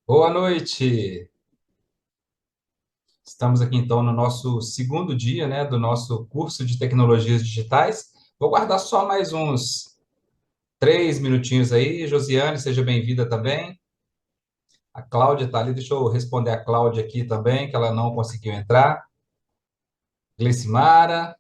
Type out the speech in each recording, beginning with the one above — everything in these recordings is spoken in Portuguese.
Boa noite. Estamos aqui então no nosso segundo dia, né, do nosso curso de tecnologias digitais. Vou guardar só mais uns 3 minutinhos aí. Josiane, seja bem-vinda também. A Cláudia está ali, deixa eu responder a Cláudia aqui também, que ela não conseguiu entrar. Gleicimara,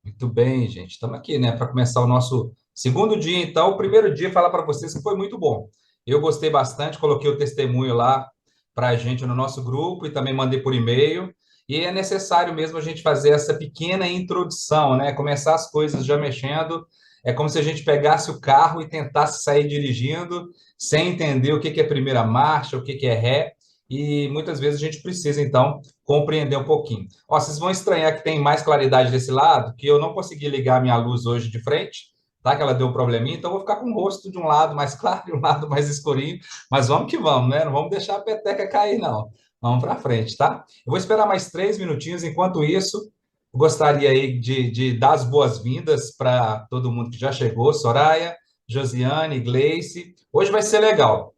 muito bem, gente. Estamos aqui, né, para começar o nosso segundo dia. Então, o primeiro dia, falar para vocês que foi muito bom. Eu gostei bastante, coloquei o testemunho lá para a gente no nosso grupo e também mandei por e-mail. E é necessário mesmo a gente fazer essa pequena introdução, né? Começar as coisas já mexendo. É como se a gente pegasse o carro e tentasse sair dirigindo sem entender o que que é primeira marcha, o que que é ré. E muitas vezes a gente precisa, então, compreender um pouquinho. Ó, vocês vão estranhar que tem mais claridade desse lado, que eu não consegui ligar a minha luz hoje de frente, tá? Que ela deu um probleminha, então eu vou ficar com o rosto de um lado mais claro e um lado mais escurinho, mas vamos que vamos, né? Não vamos deixar a peteca cair, não. Vamos para frente, tá? Eu vou esperar mais 3 minutinhos. Enquanto isso, eu gostaria aí de dar as boas-vindas para todo mundo que já chegou, Soraya, Josiane, Gleice. Hoje vai ser legal.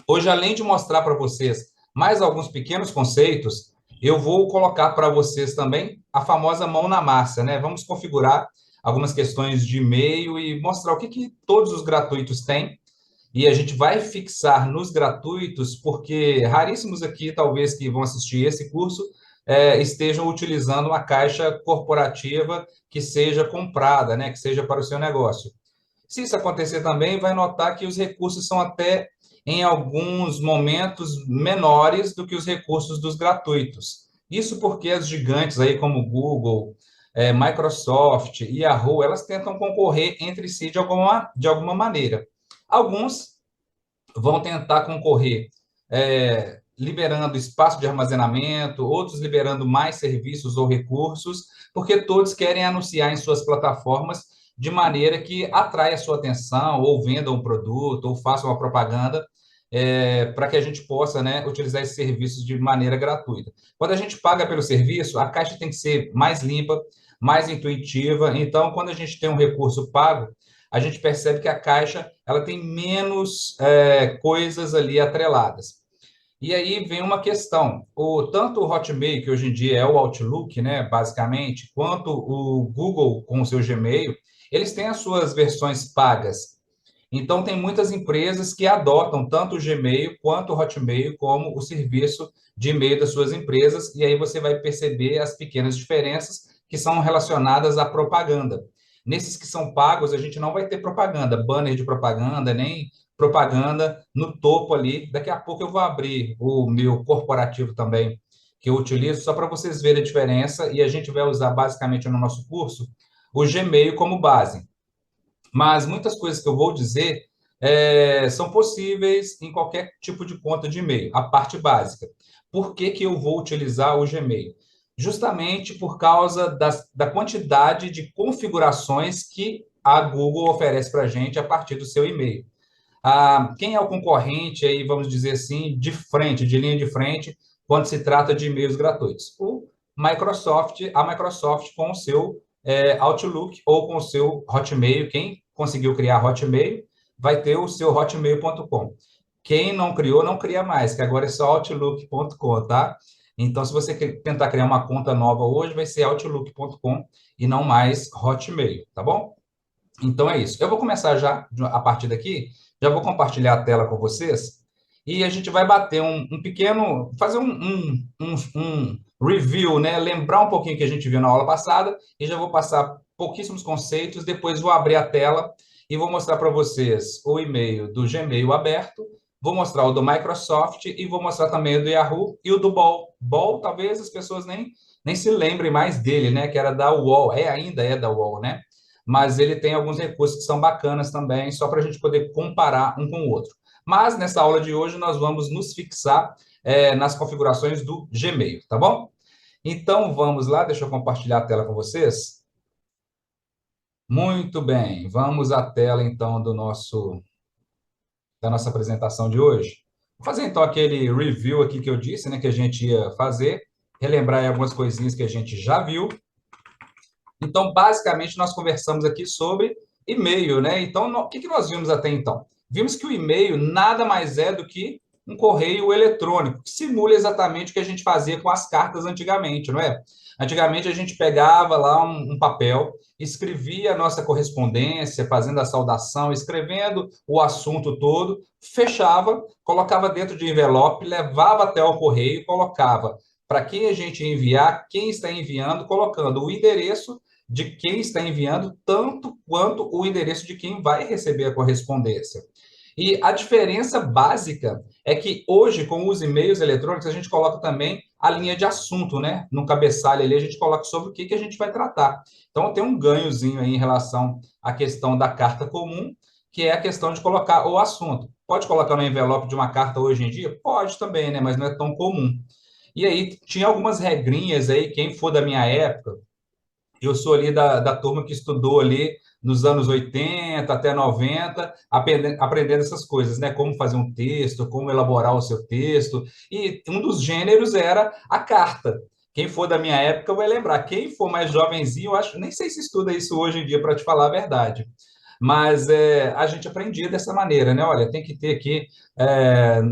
Hoje, além de mostrar para vocês mais alguns pequenos conceitos, eu vou colocar para vocês também a famosa mão na massa, né? Vamos configurar algumas questões de e-mail e mostrar o que, que todos os gratuitos têm. E a gente vai fixar nos gratuitos, porque raríssimos aqui, talvez, que vão assistir esse curso, estejam utilizando uma caixa corporativa que seja comprada, né? Que seja para o seu negócio. Se isso acontecer também, vai notar que os recursos são até, em alguns momentos, menores do que os recursos dos gratuitos. Isso porque as gigantes aí, como Google, Microsoft e Yahoo, elas tentam concorrer entre si de alguma maneira. Alguns vão tentar concorrer liberando espaço de armazenamento, outros liberando mais serviços ou recursos, porque todos querem anunciar em suas plataformas de maneira que atraia a sua atenção, ou venda um produto, ou faça uma propaganda, para que a gente possa, né, utilizar esses serviços de maneira gratuita. Quando a gente paga pelo serviço, a caixa tem que ser mais limpa, mais intuitiva. Então, quando a gente tem um recurso pago, a gente percebe que a caixa ela tem menos coisas ali atreladas. E aí vem uma questão: tanto o Hotmail, que hoje em dia é o Outlook, né, basicamente, quanto o Google com o seu Gmail, eles têm as suas versões pagas. Então, tem muitas empresas que adotam tanto o Gmail quanto o Hotmail como o serviço de e-mail das suas empresas, e aí você vai perceber as pequenas diferenças que são relacionadas à propaganda. Nesses que são pagos, a gente não vai ter propaganda, banner de propaganda, nem propaganda no topo ali. Daqui a pouco eu vou abrir o meu corporativo também, que eu utilizo, só para vocês verem a diferença, e a gente vai usar basicamente no nosso curso o Gmail como base. Mas muitas coisas que eu vou dizer são possíveis em qualquer tipo de conta de e-mail, a parte básica. Por que que eu vou utilizar o Gmail? Justamente por causa da quantidade de configurações que a Google oferece para a gente a partir do seu e-mail. Quem é o concorrente aí, vamos dizer assim, de frente, de linha de frente, quando se trata de e-mails gratuitos? A Microsoft com o seu Outlook ou com o seu Hotmail. Quem conseguiu criar Hotmail vai ter o seu hotmail.com. Quem não criou, não cria mais, que agora é só outlook.com, tá? Então, se você tentar criar uma conta nova hoje, vai ser outlook.com e não mais Hotmail, tá bom? Então é isso. Eu vou começar já, a partir daqui, já vou compartilhar a tela com vocês e a gente vai bater um pequeno, fazer um review, né? Lembrar um pouquinho que a gente viu na aula passada e já vou passar pouquíssimos conceitos, depois vou abrir a tela e vou mostrar para vocês o e-mail do Gmail aberto, vou mostrar o do Microsoft e vou mostrar também o do Yahoo e o do Ball. Ball, talvez as pessoas nem se lembrem mais dele, né? Que era da UOL, ainda é da UOL, né? Mas ele tem alguns recursos que são bacanas também, só para a gente poder comparar um com o outro. Mas nessa aula de hoje nós vamos nos fixar nas configurações do Gmail, tá bom? Então vamos lá, deixa eu compartilhar a tela com vocês. Muito bem, vamos à tela então da nossa apresentação de hoje. Vou fazer então aquele review aqui que eu disse, né, que a gente ia fazer, relembrar aí algumas coisinhas que a gente já viu. Então, basicamente, nós conversamos aqui sobre e-mail, né? Então, o que que nós vimos até então? vimos que o e-mail nada mais é do que um correio eletrônico, que simula exatamente o que a gente fazia com as cartas antigamente, não é? Antigamente a gente pegava lá um papel, escrevia a nossa correspondência, fazendo a saudação, escrevendo o assunto todo, fechava, colocava dentro de envelope, levava até o correio, colocava para quem a gente ia enviar, quem está enviando, colocando o endereço de quem está enviando, tanto quanto o endereço de quem vai receber a correspondência. E a diferença básica é que hoje, com os e-mails eletrônicos, a gente coloca também a linha de assunto, né? No cabeçalho ali, a gente coloca sobre o que, que a gente vai tratar. Então, tem um ganhozinho aí em relação à questão da carta comum, que é a questão de colocar o assunto. Pode colocar no envelope de uma carta hoje em dia? Pode também, né? Mas não é tão comum. E aí, tinha algumas regrinhas aí, quem for da minha época, eu sou ali da turma que estudou ali nos anos 80 até 90, aprendendo essas coisas, né? Como fazer um texto, como elaborar o seu texto. E um dos gêneros era a carta. Quem for da minha época vai lembrar. Quem for mais jovenzinho, eu acho, nem sei se estuda isso hoje em dia, para te falar a verdade. Mas a gente aprendia dessa maneira, né? Olha, tem que ter aqui,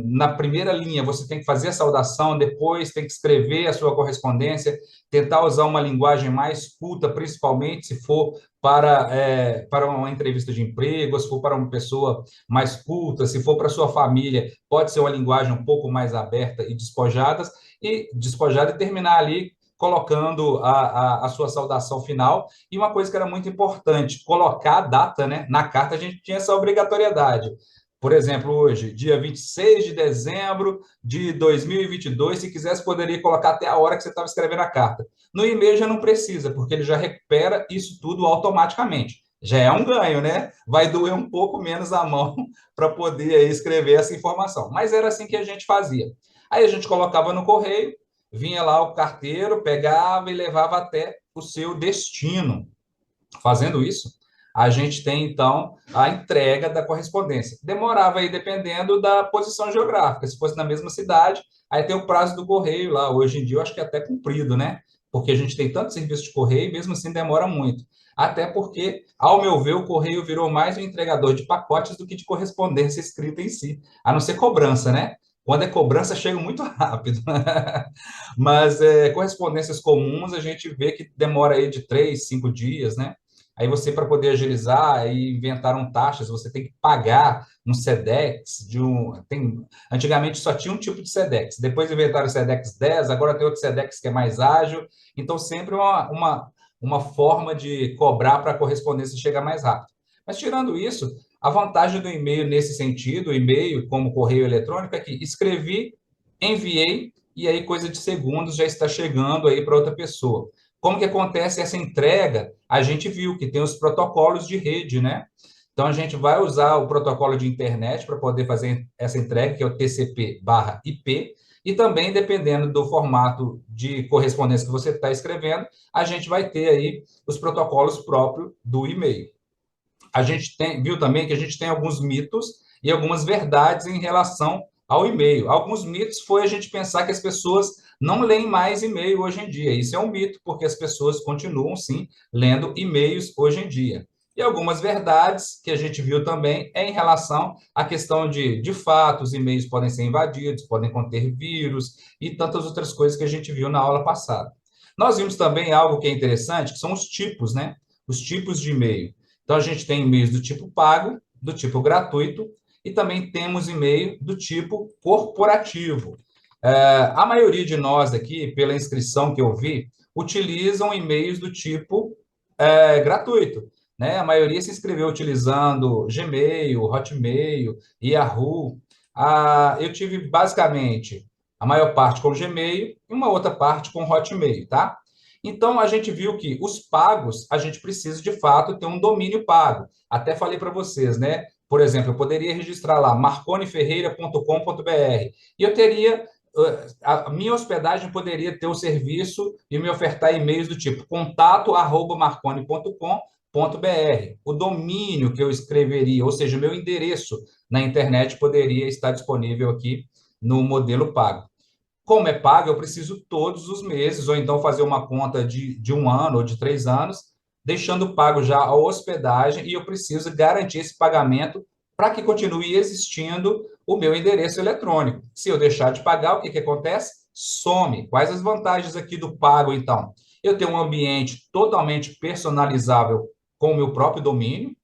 na primeira linha, você tem que fazer a saudação, depois tem que escrever a sua correspondência, tentar usar uma linguagem mais culta, principalmente se for para uma entrevista de emprego, se for para uma pessoa mais culta, se for para sua família, pode ser uma linguagem um pouco mais aberta e despojada e terminar ali colocando a sua saudação final. E uma coisa que era muito importante, colocar a data, né? Na carta a gente tinha essa obrigatoriedade. Por exemplo, hoje, dia 26 de dezembro de 2022, se quisesse, poderia colocar até a hora que você estava escrevendo a carta. No e-mail já não precisa, porque ele já recupera isso tudo automaticamente. Já é um ganho, né? Vai doer um pouco menos a mão para poder aí escrever essa informação. Mas era assim que a gente fazia. Aí a gente colocava no correio, vinha lá o carteiro, pegava e levava até o seu destino. Fazendo isso, a gente tem, então, a entrega da correspondência. Demorava aí, dependendo da posição geográfica. Se fosse na mesma cidade, aí tem o prazo do correio lá. Hoje em dia, eu acho que é até cumprido, né? Porque a gente tem tanto serviço de correio, mesmo assim demora muito. Até porque, ao meu ver, o correio virou mais um entregador de pacotes do que de correspondência escrita em si. A não ser cobrança, né? Quando é cobrança, chega muito rápido. Mas correspondências comuns, a gente vê que demora aí de 3, 5 dias, né? Aí você, para poder agilizar, aí inventaram taxas, você tem que pagar um SEDEX antigamente só tinha um tipo de SEDEX, depois inventaram o SEDEX 10, agora tem outro SEDEX que é mais ágil, então sempre uma forma de cobrar para a correspondência chegar mais rápido. Mas tirando isso, a vantagem do e-mail nesse sentido, o e-mail como correio eletrônico, é que escrevi, enviei, e aí coisa de segundos já está chegando aí para outra pessoa. Como que acontece essa entrega? A gente viu que tem os protocolos de rede, né? Então, a gente vai usar o protocolo de internet para poder fazer essa entrega, que é o TCP/IP, e também, dependendo do formato de correspondência que você está escrevendo, a gente vai ter aí os protocolos próprios do e-mail. A gente viu também que a gente tem alguns mitos e algumas verdades em relação ao e-mail. Alguns mitos foi a gente pensar que as pessoas não leem mais e-mail hoje em dia. Isso é um mito, porque as pessoas continuam, sim, lendo e-mails hoje em dia. E algumas verdades que a gente viu também é em relação à questão de fato, os e-mails podem ser invadidos, podem conter vírus e tantas outras coisas que a gente viu na aula passada. Nós vimos também algo que é interessante, que são os tipos, né? Os tipos de e-mail. Então, a gente tem e-mails do tipo pago, do tipo gratuito, e também temos e-mail do tipo corporativo. A maioria de nós aqui, pela inscrição que eu vi, utilizam e-mails do tipo gratuito. Né? A maioria se inscreveu utilizando Gmail, Hotmail, Yahoo. Eu tive basicamente a maior parte com Gmail e uma outra parte com Hotmail, tá? Então, a gente viu que os pagos, a gente precisa, de fato, ter um domínio pago. Até falei para vocês, né? Por exemplo, eu poderia registrar lá marconiferreira.com.br e eu teria, a minha hospedagem poderia ter o serviço e me ofertar e-mails do tipo contato@marconi.com.br. O domínio que eu escreveria, ou seja, o meu endereço na internet poderia estar disponível aqui no modelo pago. Como é pago, eu preciso todos os meses, ou então fazer uma conta de 1 ano ou de 3 anos, deixando pago já a hospedagem, e eu preciso garantir esse pagamento para que continue existindo o meu endereço eletrônico. Se eu deixar de pagar, o que acontece? Some. Quais as vantagens aqui do pago, então? Eu tenho um ambiente totalmente personalizável com o meu próprio domínio,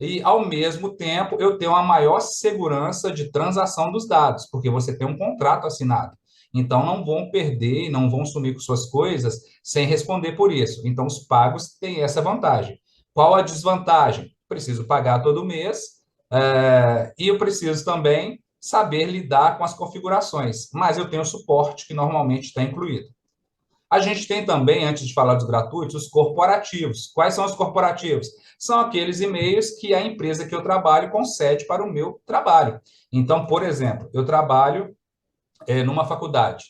e, ao mesmo tempo, eu tenho uma maior segurança de transação dos dados, porque você tem um contrato assinado. Então, não vão perder e não vão sumir com suas coisas sem responder por isso. Então, os pagos têm essa vantagem. Qual a desvantagem? Preciso pagar todo mês, e eu preciso também saber lidar com as configurações, mas eu tenho suporte que normalmente está incluído. A gente tem também, antes de falar dos gratuitos, os corporativos. Quais são os corporativos? São aqueles e-mails que a empresa que eu trabalho concede para o meu trabalho. Então, por exemplo, eu trabalho numa faculdade.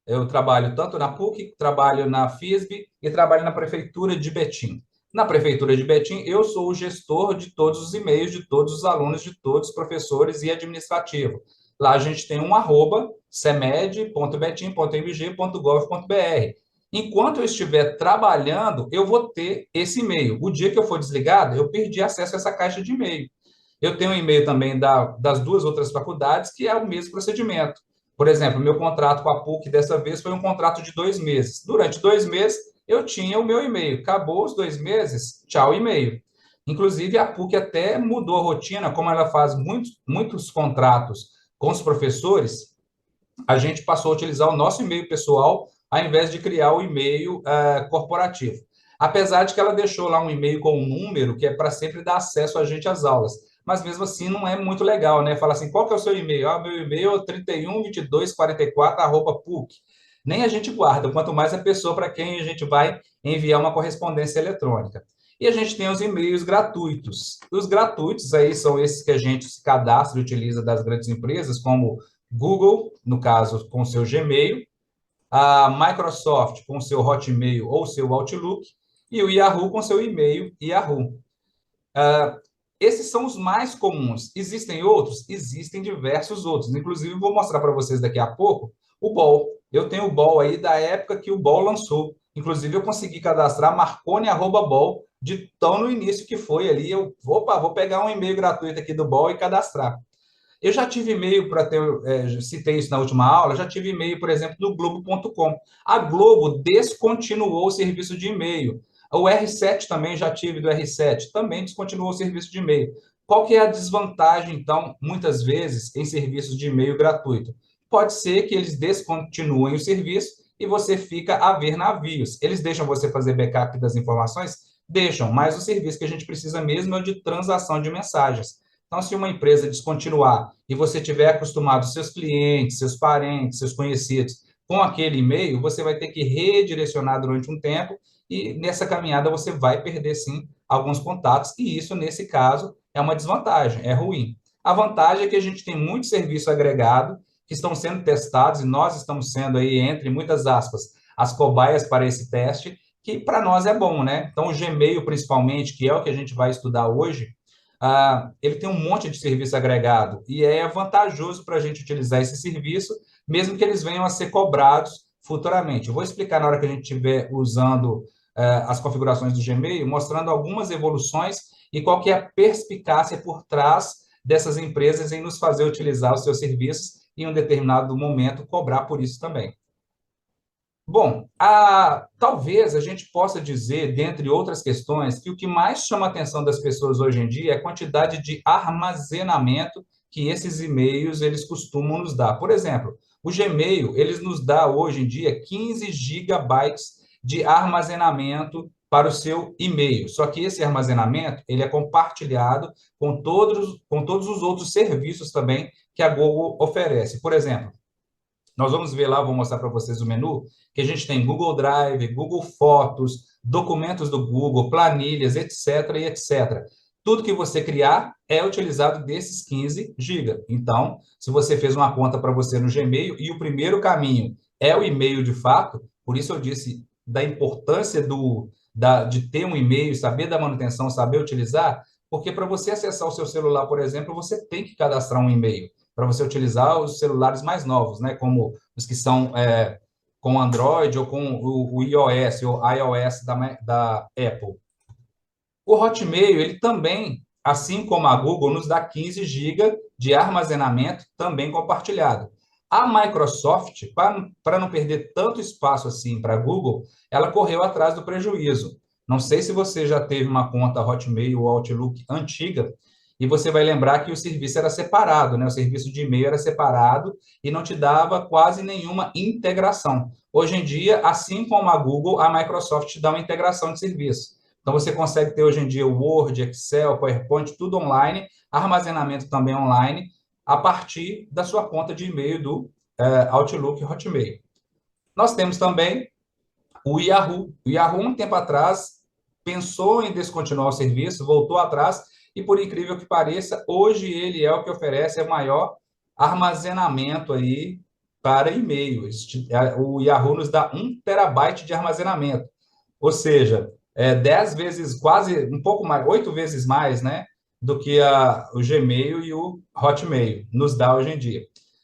Eu trabalho tanto na PUC, trabalho na FISB e trabalho na Prefeitura de Betim. Na Prefeitura de Betim, eu sou o gestor de todos os e-mails de todos os alunos, de todos os professores e administrativo. Lá a gente tem um arroba cemed.betim.mg.gov.br. Enquanto eu estiver trabalhando, eu vou ter esse e-mail. O dia que eu for desligado, eu perdi acesso a essa caixa de e-mail. Eu tenho um e-mail também das duas outras faculdades, que é o mesmo procedimento. Por exemplo, meu contrato com a PUC dessa vez foi um contrato de 2 meses. Durante 2 meses, eu tinha o meu e-mail. Acabou os 2 meses, tchau, e-mail. Inclusive, a PUC até mudou a rotina, como ela faz muitos contratos com os professores, a gente passou a utilizar o nosso e-mail pessoal ao invés de criar o e-mail corporativo. Apesar de que ela deixou lá um e-mail com um número que é para sempre dar acesso a gente às aulas. Mas mesmo assim não é muito legal, né? Fala assim, qual que é o seu e-mail? Ah, meu e-mail é 312244@puc. Nem a gente guarda, quanto mais a pessoa para quem a gente vai enviar uma correspondência eletrônica. E a gente tem os e-mails gratuitos. Os gratuitos aí são esses que a gente se cadastra e utiliza das grandes empresas, como Google, no caso, com o seu Gmail, a Microsoft com o seu Hotmail ou seu Outlook, e o Yahoo com seu e-mail Yahoo. Esses são os mais comuns. Existem outros? Existem diversos outros. Inclusive, vou mostrar para vocês daqui a pouco o BOL. Eu tenho o BOL aí da época que o BOL lançou. Inclusive, eu consegui cadastrar marconi@bol de tão no início que foi ali. Vou pegar um e-mail gratuito aqui do BOL e cadastrar. Eu já tive e-mail para ter, citei isso na última aula, já tive e-mail, por exemplo, do Globo.com. A Globo descontinuou o serviço de e-mail. O R7 também já tive do R7, também descontinuou o serviço de e-mail. Qual que é a desvantagem, então, muitas vezes, em serviços de e-mail gratuito? Pode ser que eles descontinuem o serviço e você fica a ver navios. Eles deixam você fazer backup das informações? Deixam, mas o serviço que a gente precisa mesmo é o de transação de mensagens. Então, se uma empresa descontinuar e você tiver acostumado seus clientes, seus parentes, seus conhecidos com aquele e-mail, você vai ter que redirecionar durante um tempo e nessa caminhada você vai perder, sim, alguns contatos e isso, nesse caso, é uma desvantagem, é ruim. A vantagem é que a gente tem muito serviço agregado que estão sendo testados e nós estamos sendo aí, entre muitas aspas, as cobaias para esse teste, que para nós é bom, né? Então, o Gmail, principalmente, que é o que a gente vai estudar hoje, ele tem um monte de serviço agregado e é vantajoso para a gente utilizar esse serviço, mesmo que eles venham a ser cobrados futuramente. Eu vou explicar na hora que a gente estiver usando as configurações do Gmail, mostrando algumas evoluções e qual que é a perspicácia por trás dessas empresas em nos fazer utilizar os seus serviços e, em um determinado momento, cobrar por isso também. Bom, talvez a gente possa dizer, dentre outras questões, que o que mais chama a atenção das pessoas hoje em dia é a quantidade de armazenamento que esses e-mails eles costumam nos dar. Por exemplo, o Gmail, eles nos dá hoje em dia 15 gigabytes de armazenamento para o seu e-mail. Só que esse armazenamento, ele é compartilhado com todos os outros serviços também que a Google oferece. Por exemplo, nós vamos ver lá, vou mostrar para vocês o menu, que a gente tem Google Drive, Google Fotos, documentos do Google, planilhas, etc, e etc. Tudo que você criar é utilizado desses 15 GB. Então, se você fez uma conta para você no Gmail e o primeiro caminho é o e-mail de fato, por isso eu disse da importância de ter um e-mail, saber da manutenção, saber utilizar, porque para você acessar o seu celular, por exemplo, você tem que cadastrar um e-mail para você utilizar os celulares mais novos, né? Como os que são com Android ou com o iOS ou iOS da Apple. O Hotmail, ele também assim como a Google nos dá 15 GB de armazenamento também compartilhado. A Microsoft, para não perder tanto espaço assim para a Google, ela correu atrás do prejuízo. Não sei se você já teve uma conta Hotmail ou Outlook antiga, e você vai lembrar que o serviço era separado, né? O serviço de e-mail era separado e não te dava quase nenhuma integração. Hoje em dia, assim como a Google, a Microsoft te dá uma integração de serviço. Então, você consegue ter hoje em dia o Word, Excel, PowerPoint, tudo online, armazenamento também online, a partir da sua conta de e-mail do Outlook Hotmail. Nós temos também o Yahoo. O Yahoo, um tempo atrás, pensou em descontinuar o serviço, voltou atrás, e por incrível que pareça, hoje ele é o que oferece o maior armazenamento aí para e-mail. O Yahoo nos dá 1 TB de armazenamento, ou seja, 10 vezes, quase um pouco mais, 8 vezes mais, né, do que o Gmail e o Hotmail nos dá hoje em dia.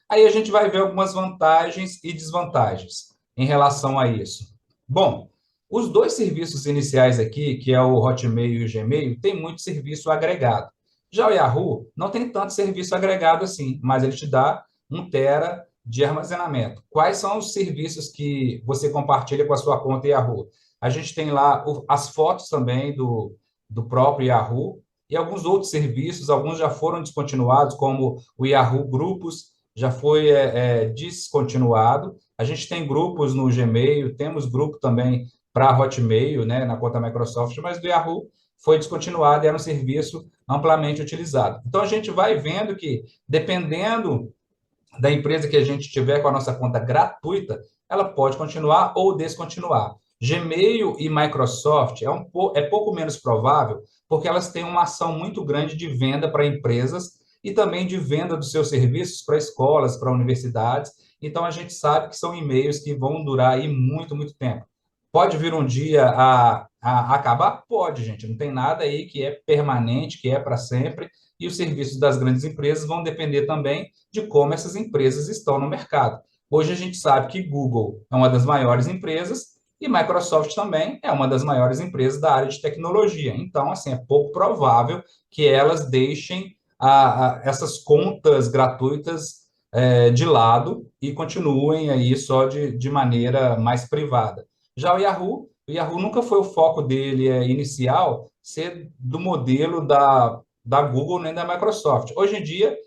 Aí a gente vai ver algumas vantagens e desvantagens em relação a isso. Bom, os dois serviços iniciais aqui, que é o Hotmail e o Gmail, tem muito serviço agregado. Já o Yahoo não tem tanto serviço agregado assim, mas ele te dá 1 TB de armazenamento. Quais são os serviços que você compartilha com a sua conta Yahoo? A gente tem lá as fotos também do próprio Yahoo e alguns outros serviços, alguns já foram descontinuados, como o Yahoo Grupos, já foi descontinuado. A gente tem grupos no Gmail, temos grupo também para Hotmail, né, na conta Microsoft, mas do Yahoo foi descontinuado e era um serviço amplamente utilizado. Então, a gente vai vendo que, dependendo da empresa que a gente tiver com a nossa conta gratuita, ela pode continuar ou descontinuar. Gmail e Microsoft é pouco menos provável, porque elas têm uma ação muito grande de venda para empresas e também de venda dos seus serviços para escolas, para universidades. Então, a gente sabe que são e-mails que vão durar aí muito, muito tempo. Pode vir um dia a acabar? Pode, gente. Não tem nada aí que é permanente, que é para sempre. E os serviços das grandes empresas vão depender também de como essas empresas estão no mercado. Hoje a gente sabe que Google é uma das maiores empresas e Microsoft também é uma das maiores empresas da área de tecnologia. Então, assim, é pouco provável que elas deixem essas contas gratuitas de lado e continuem aí só de maneira mais privada. Já o Yahoo nunca foi o foco dele inicial ser do modelo da Google nem da Microsoft. Hoje em dia,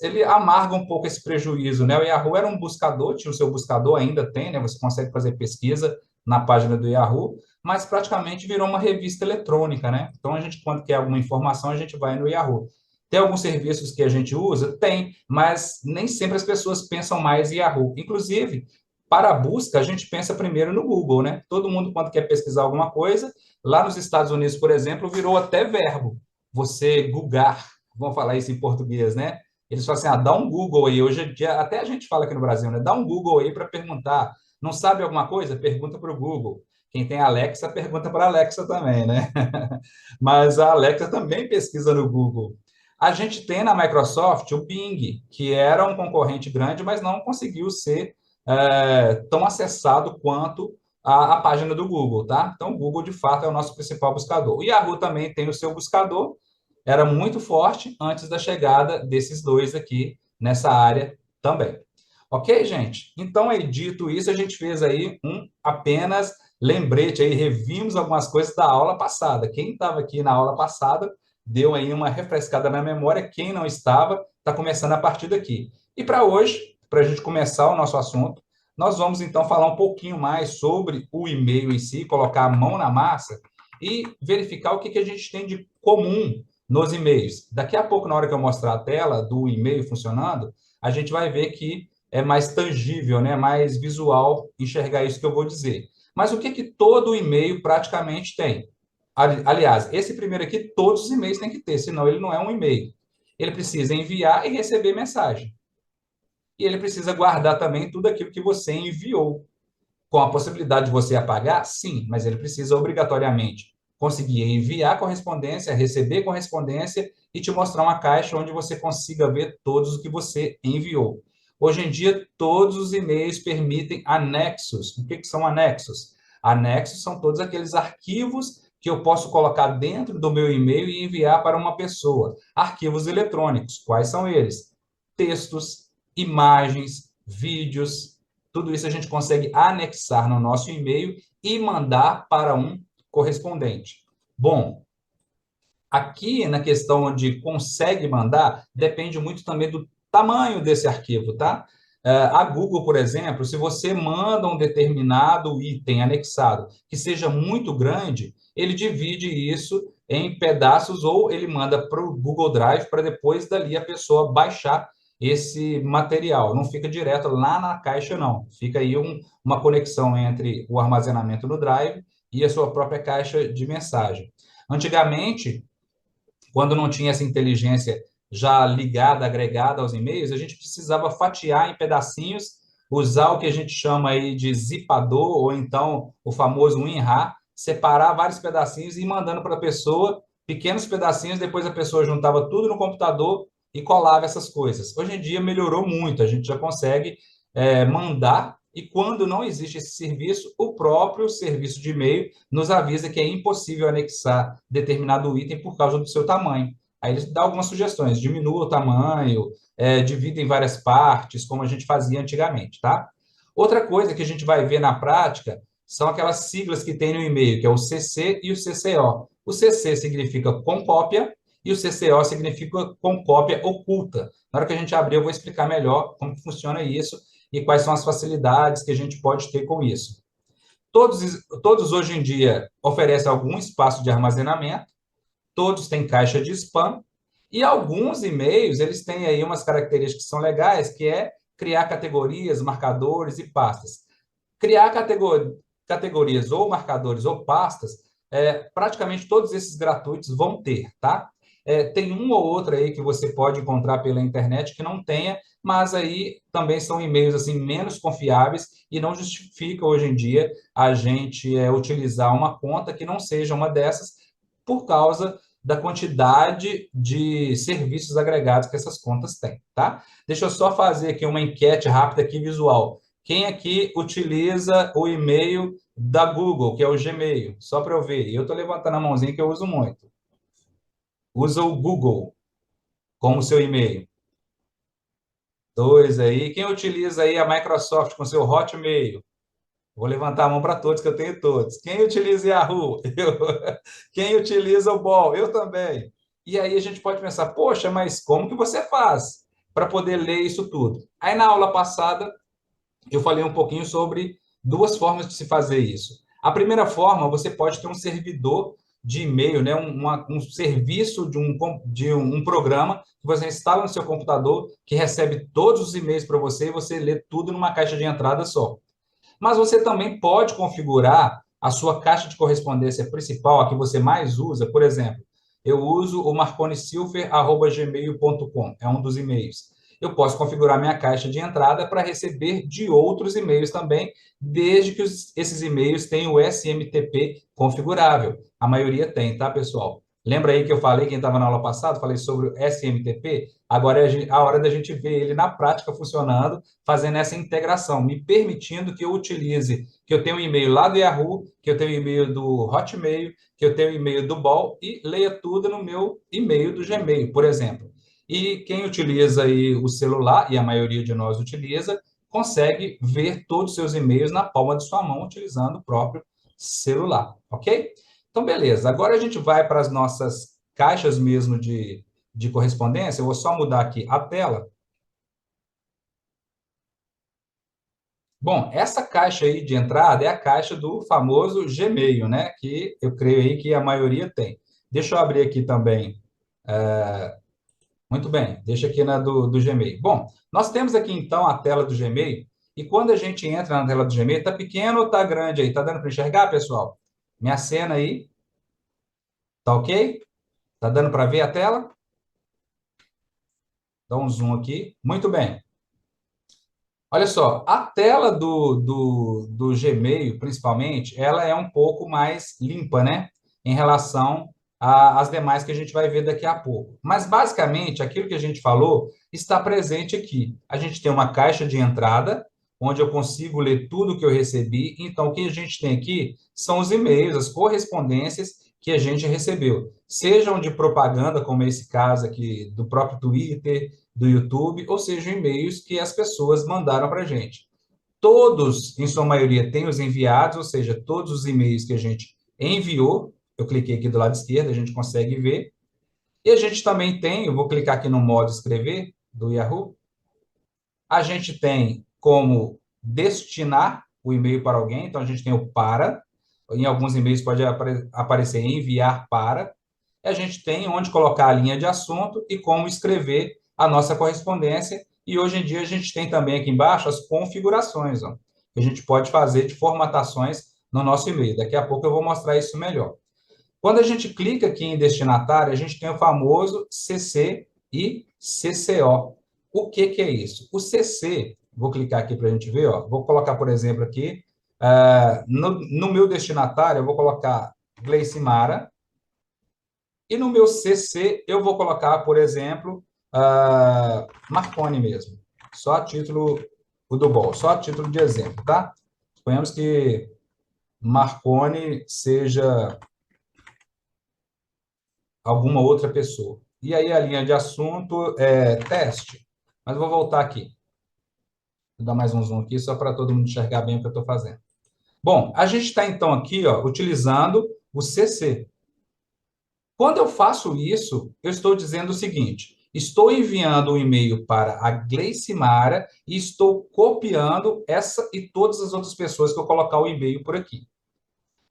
ele amarga um pouco esse prejuízo, né? O Yahoo era um buscador, tinha o seu buscador, ainda tem, né? Você consegue fazer pesquisa na página do Yahoo, mas praticamente virou uma revista eletrônica, né? Então, a gente, quando quer alguma informação, a gente vai no Yahoo. Tem alguns serviços que a gente usa? Tem, mas nem sempre as pessoas pensam mais em Yahoo. Inclusive, para a busca, a gente pensa primeiro no Google, né? Todo mundo, quando quer pesquisar alguma coisa, lá nos Estados Unidos, por exemplo, virou até verbo. Você googar, vamos falar isso em português, né? Eles falam assim, dá um Google aí. Hoje em dia, até a gente fala aqui no Brasil, né? Dá um Google aí para perguntar. Não sabe alguma coisa? Pergunta para o Google. Quem tem Alexa, pergunta para a Alexa também, né? Mas a Alexa também pesquisa no Google. A gente tem na Microsoft o Bing, que era um concorrente grande, mas não conseguiu ser tão acessado quanto a página do Google, tá? Então, o Google, de fato, é o nosso principal buscador. O Yahoo também tem o seu buscador, era muito forte antes da chegada desses dois aqui nessa área também. Ok, gente? Então, aí, dito isso, a gente fez aí apenas lembrete aí, revimos algumas coisas da aula passada. Quem estava aqui na aula passada deu aí uma refrescada na memória. Quem não estava, está começando a partir daqui. E para hoje, para a gente começar o nosso assunto, nós vamos então falar um pouquinho mais sobre o e-mail em si, colocar a mão na massa e verificar o que a gente tem de comum nos e-mails. Daqui a pouco, na hora que eu mostrar a tela do e-mail funcionando, a gente vai ver que é mais tangível, né? Mais visual enxergar isso que eu vou dizer. Mas o que todo e-mail praticamente tem? Aliás, esse primeiro aqui, todos os e-mails têm que ter, senão ele não é um e-mail. Ele precisa enviar e receber mensagem. E ele precisa guardar também tudo aquilo que você enviou. Com a possibilidade de você apagar? Sim, mas ele precisa obrigatoriamente conseguir enviar correspondência, receber correspondência e te mostrar uma caixa onde você consiga ver todos os que você enviou. Hoje em dia, todos os e-mails permitem anexos. O que são anexos? Anexos são todos aqueles arquivos que eu posso colocar dentro do meu e-mail e enviar para uma pessoa. Arquivos eletrônicos, quais são eles? Textos, imagens, vídeos, tudo isso a gente consegue anexar no nosso e-mail e mandar para um correspondente. Bom, aqui na questão de consegue mandar, depende muito também do tamanho desse arquivo, tá? A Google, por exemplo, se você manda um determinado item anexado que seja muito grande, ele divide isso em pedaços ou ele manda para o Google Drive para depois dali a pessoa baixar esse material. Não fica direto lá na caixa, não. Fica aí uma conexão entre o armazenamento no Drive e a sua própria caixa de mensagem. Antigamente, quando não tinha essa inteligência já ligada, agregada aos e-mails, a gente precisava fatiar em pedacinhos, usar o que a gente chama aí de zipador, ou então o famoso WinRAR, separar vários pedacinhos e ir mandando para a pessoa pequenos pedacinhos, depois a pessoa juntava tudo no computador e colava essas coisas. Hoje em dia melhorou muito, a gente já consegue mandar, e quando não existe esse serviço, o próprio serviço de e-mail nos avisa que é impossível anexar determinado item por causa do seu tamanho. Aí ele dá algumas sugestões, diminua o tamanho, divida em várias partes, como a gente fazia antigamente, tá? Outra coisa que a gente vai ver na prática são aquelas siglas que tem no e-mail, que é o CC e o CCO. O CC significa com cópia e o CCO significa com cópia oculta. Na hora que a gente abrir, eu vou explicar melhor como funciona isso e quais são as facilidades que a gente pode ter com isso. Todos hoje em dia oferecem algum espaço de armazenamento, todos têm caixa de spam, e alguns e-mails, eles têm aí umas características que são legais, que é criar categorias, marcadores e pastas. Criar categorias ou marcadores ou pastas, praticamente todos esses gratuitos vão ter, tá? Tem um ou outro aí que você pode encontrar pela internet que não tenha, mas aí também são e-mails assim menos confiáveis e não justifica hoje em dia a gente utilizar uma conta que não seja uma dessas por causa da quantidade de serviços agregados que essas contas têm, tá? Deixa eu só fazer aqui uma enquete rápida aqui visual. Quem aqui utiliza o e-mail da Google, que é o Gmail? Só para eu ver. Eu estou levantando a mãozinha que eu uso muito. Usa o Google como seu e-mail. Dois aí. Quem utiliza aí a Microsoft com seu Hotmail? Vou levantar a mão para todos, que eu tenho todos. Quem utiliza Yahoo? Eu. Quem utiliza o Ball? Eu também. E aí a gente pode pensar, poxa, mas como que você faz para poder ler isso tudo? Aí na aula passada eu falei um pouquinho sobre duas formas de se fazer isso. A primeira forma, você pode ter um servidor de e-mail, né? Um serviço de um programa que você instala no seu computador, que recebe todos os e-mails para você e você lê tudo numa caixa de entrada só. Mas você também pode configurar a sua caixa de correspondência principal, a que você mais usa. Por exemplo, eu uso o marconisilver@gmail.com, é um dos e-mails. Eu posso configurar minha caixa de entrada para receber de outros e-mails também, desde que esses e-mails tenham o SMTP configurável. A maioria tem, tá, pessoal? Lembra aí que eu falei, quem estava na aula passada, falei sobre o SMTP? Agora é a hora da gente ver ele na prática funcionando, fazendo essa integração, me permitindo que eu utilize, que eu tenha um e-mail lá do Yahoo, que eu tenha um e-mail do Hotmail, que eu tenha um e-mail do Ball e leia tudo no meu e-mail do Gmail, por exemplo. E quem utiliza aí o celular, e a maioria de nós utiliza, consegue ver todos os seus e-mails na palma de sua mão, utilizando o próprio celular, ok? Então, beleza. Agora a gente vai para as nossas caixas mesmo de correspondência. Eu vou só mudar aqui a tela. Bom, essa caixa aí de entrada é a caixa do famoso Gmail, né? Que eu creio aí que a maioria tem. Deixa eu abrir aqui também. Muito bem, deixa aqui na do Gmail. Bom, nós temos aqui então a tela do Gmail. E quando a gente entra na tela do Gmail, tá pequeno ou tá grande aí? Tá dando para enxergar, pessoal? Minha cena aí, tá ok? Tá dando para ver a tela? Dá um zoom aqui. Muito bem. Olha só, a tela do Gmail, principalmente, ela é um pouco mais limpa, né? Em relação às demais que a gente vai ver daqui a pouco. Mas, basicamente, aquilo que a gente falou está presente aqui. A gente tem uma caixa de entrada, onde eu consigo ler tudo que eu recebi. Então, o que a gente tem aqui são os e-mails, as correspondências que a gente recebeu, sejam de propaganda, como esse caso aqui do próprio Twitter, do YouTube, ou sejam e-mails que as pessoas mandaram para a gente. Todos, em sua maioria, têm os enviados, ou seja, todos os e-mails que a gente enviou. Eu cliquei aqui do lado esquerdo, a gente consegue ver. E a gente também tem, eu vou clicar aqui no modo escrever do Yahoo, a gente tem como destinar o e-mail para alguém, então a gente tem o para, em alguns e-mails pode aparecer enviar para, e a gente tem onde colocar a linha de assunto e como escrever a nossa correspondência, e hoje em dia a gente tem também aqui embaixo as configurações, ó, que a gente pode fazer de formatações no nosso e-mail. Daqui a pouco eu vou mostrar isso melhor. Quando a gente clica aqui em destinatário, a gente tem o famoso CC e CCO. O que que é isso? O CC, vou clicar aqui para a gente ver, ó, vou colocar, por exemplo, aqui, no meu destinatário, eu vou colocar Gleicimara, e no meu CC eu vou colocar, por exemplo, Marconi mesmo, só a título do bol, só a título de exemplo, tá? Suponhamos que Marconi seja alguma outra pessoa. E aí a linha de assunto é teste. Mas vou voltar aqui. Vou dar mais um zoom aqui, só para todo mundo enxergar bem o que eu estou fazendo. Bom, a gente está então aqui, ó, utilizando o CC. Quando eu faço isso, eu estou dizendo o seguinte: estou enviando um e-mail para a Gleicimara e estou copiando essa e todas as outras pessoas que eu colocar o e-mail por aqui.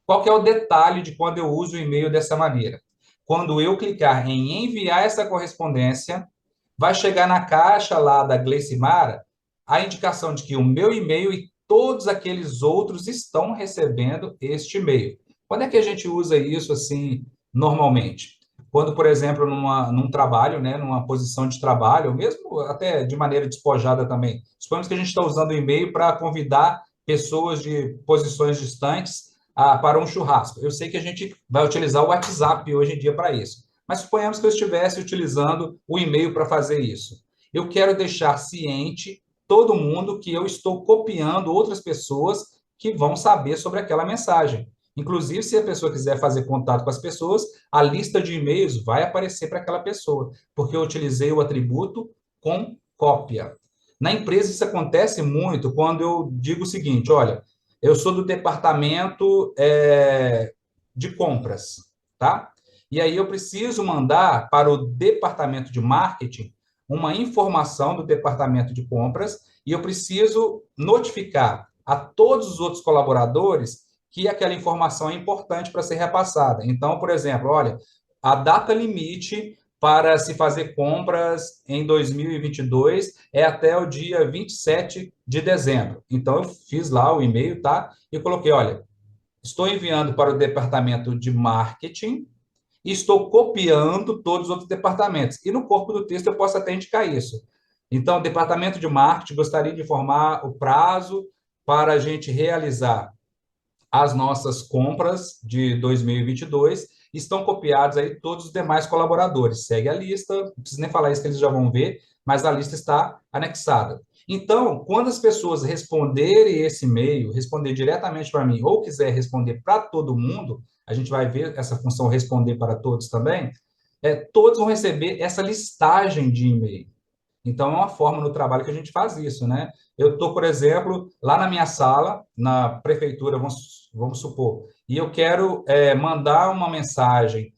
Qual que é o detalhe de quando eu uso o e-mail dessa maneira? Quando eu clicar em enviar essa correspondência, vai chegar na caixa lá da Gleicimara a indicação de que o meu e-mail e todos aqueles outros estão recebendo este e-mail. Quando é que a gente usa isso assim normalmente? Quando, por exemplo, num trabalho, né, numa posição de trabalho, ou mesmo até de maneira despojada também. Suponhamos que a gente está usando o e-mail para convidar pessoas de posições distantes para um churrasco. Eu sei que a gente vai utilizar o WhatsApp hoje em dia para isso. Mas suponhamos que eu estivesse utilizando o e-mail para fazer isso. Eu quero deixar ciente todo mundo que eu estou copiando outras pessoas que vão saber sobre aquela mensagem. Inclusive, se a pessoa quiser fazer contato com as pessoas, a lista de e-mails vai aparecer para aquela pessoa, porque eu utilizei o atributo com cópia. Na empresa, isso acontece muito quando eu digo o seguinte: olha, eu sou do departamento de compras, tá? E aí eu preciso mandar para o departamento de marketing uma informação do departamento de compras e eu preciso notificar a todos os outros colaboradores que aquela informação é importante para ser repassada. Então, por exemplo, olha, a data limite para se fazer compras em 2022 é até o dia 27 de dezembro. Então, eu fiz lá o e-mail, tá? E coloquei, olha, estou enviando para o departamento de marketing e estou copiando todos os outros departamentos. E no corpo do texto eu posso até indicar isso. Então, o departamento de marketing gostaria de informar o prazo para a gente realizar as nossas compras de 2022. Estão copiados aí todos os demais colaboradores. Segue a lista, não preciso nem falar isso que eles já vão ver, mas a lista está anexada. Então, quando as pessoas responderem esse e-mail, responder diretamente para mim, ou quiser responder para todo mundo, a gente vai ver essa função responder para todos também, todos vão receber essa listagem de e-mail. Então, é uma forma no trabalho que a gente faz isso, né? Eu estou, por exemplo, lá na minha sala, na prefeitura, vamos supor, e eu quero mandar uma mensagem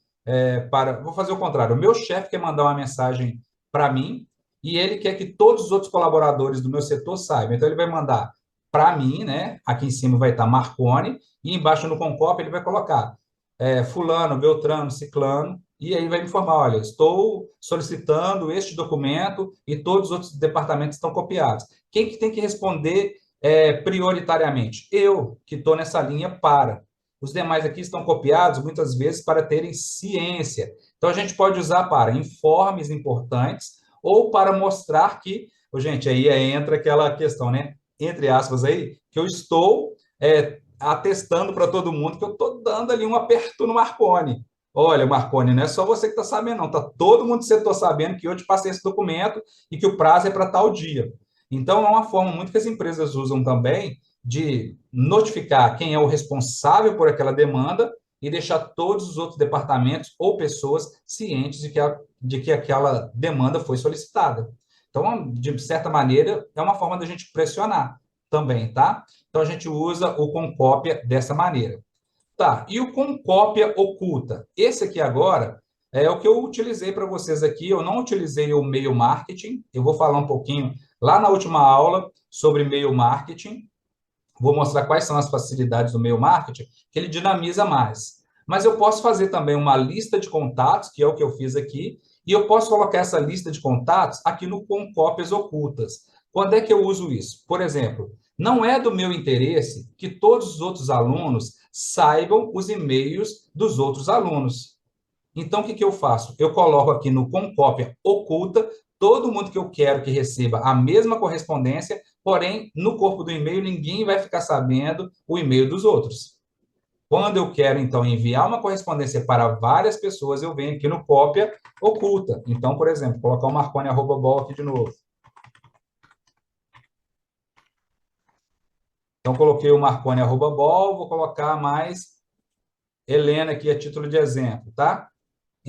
para... Vou fazer o contrário. O meu chefe quer mandar uma mensagem para mim e ele quer que todos os outros colaboradores do meu setor saibam. Então, ele vai mandar para mim, né? Aqui em cima vai estar Marconi e embaixo no Concop ele vai colocar fulano, beltrano, ciclano, e aí vai me informar, olha, estou solicitando este documento e todos os outros departamentos estão copiados. Quem que tem que responder prioritariamente? Eu, que estou nessa linha para. Os demais aqui estão copiados, muitas vezes, para terem ciência. Então, a gente pode usar para informes importantes ou para mostrar que, gente, aí entra aquela questão, né? Entre aspas aí, que eu estou atestando para todo mundo que eu estou dando ali um aperto no Marconi. Olha, Marconi, não é só você que está sabendo, não. Está todo mundo do setor sabendo que eu te passei esse documento e que o prazo é para tal dia. Então, é uma forma muito que as empresas usam também de notificar quem é o responsável por aquela demanda e deixar todos os outros departamentos ou pessoas cientes de que aquela demanda foi solicitada. Então, de certa maneira, é uma forma da gente pressionar também, tá? Então, a gente usa o com cópia dessa maneira. Tá, e o com cópia oculta? Esse aqui agora é o que eu utilizei para vocês aqui. Eu não utilizei o e-mail marketing. Eu vou falar um pouquinho lá na última aula sobre e-mail marketing. Vou mostrar quais são as facilidades do e-mail marketing, que ele dinamiza mais. Mas eu posso fazer também uma lista de contatos, que é o que eu fiz aqui, e eu posso colocar essa lista de contatos aqui no com cópias ocultas. Quando é que eu uso isso? Por exemplo, não é do meu interesse que todos os outros alunos saibam os e-mails dos outros alunos. Então, o que eu faço? Eu coloco aqui no com cópia oculta todo mundo que eu quero que receba a mesma correspondência, porém, no corpo do e-mail, ninguém vai ficar sabendo o e-mail dos outros. Quando eu quero, então, enviar uma correspondência para várias pessoas, eu venho aqui no cópia oculta. Então, por exemplo, colocar o marconi@bol aqui de novo. Então, coloquei o marconi@bol, vou colocar mais Helena aqui a título de exemplo, tá?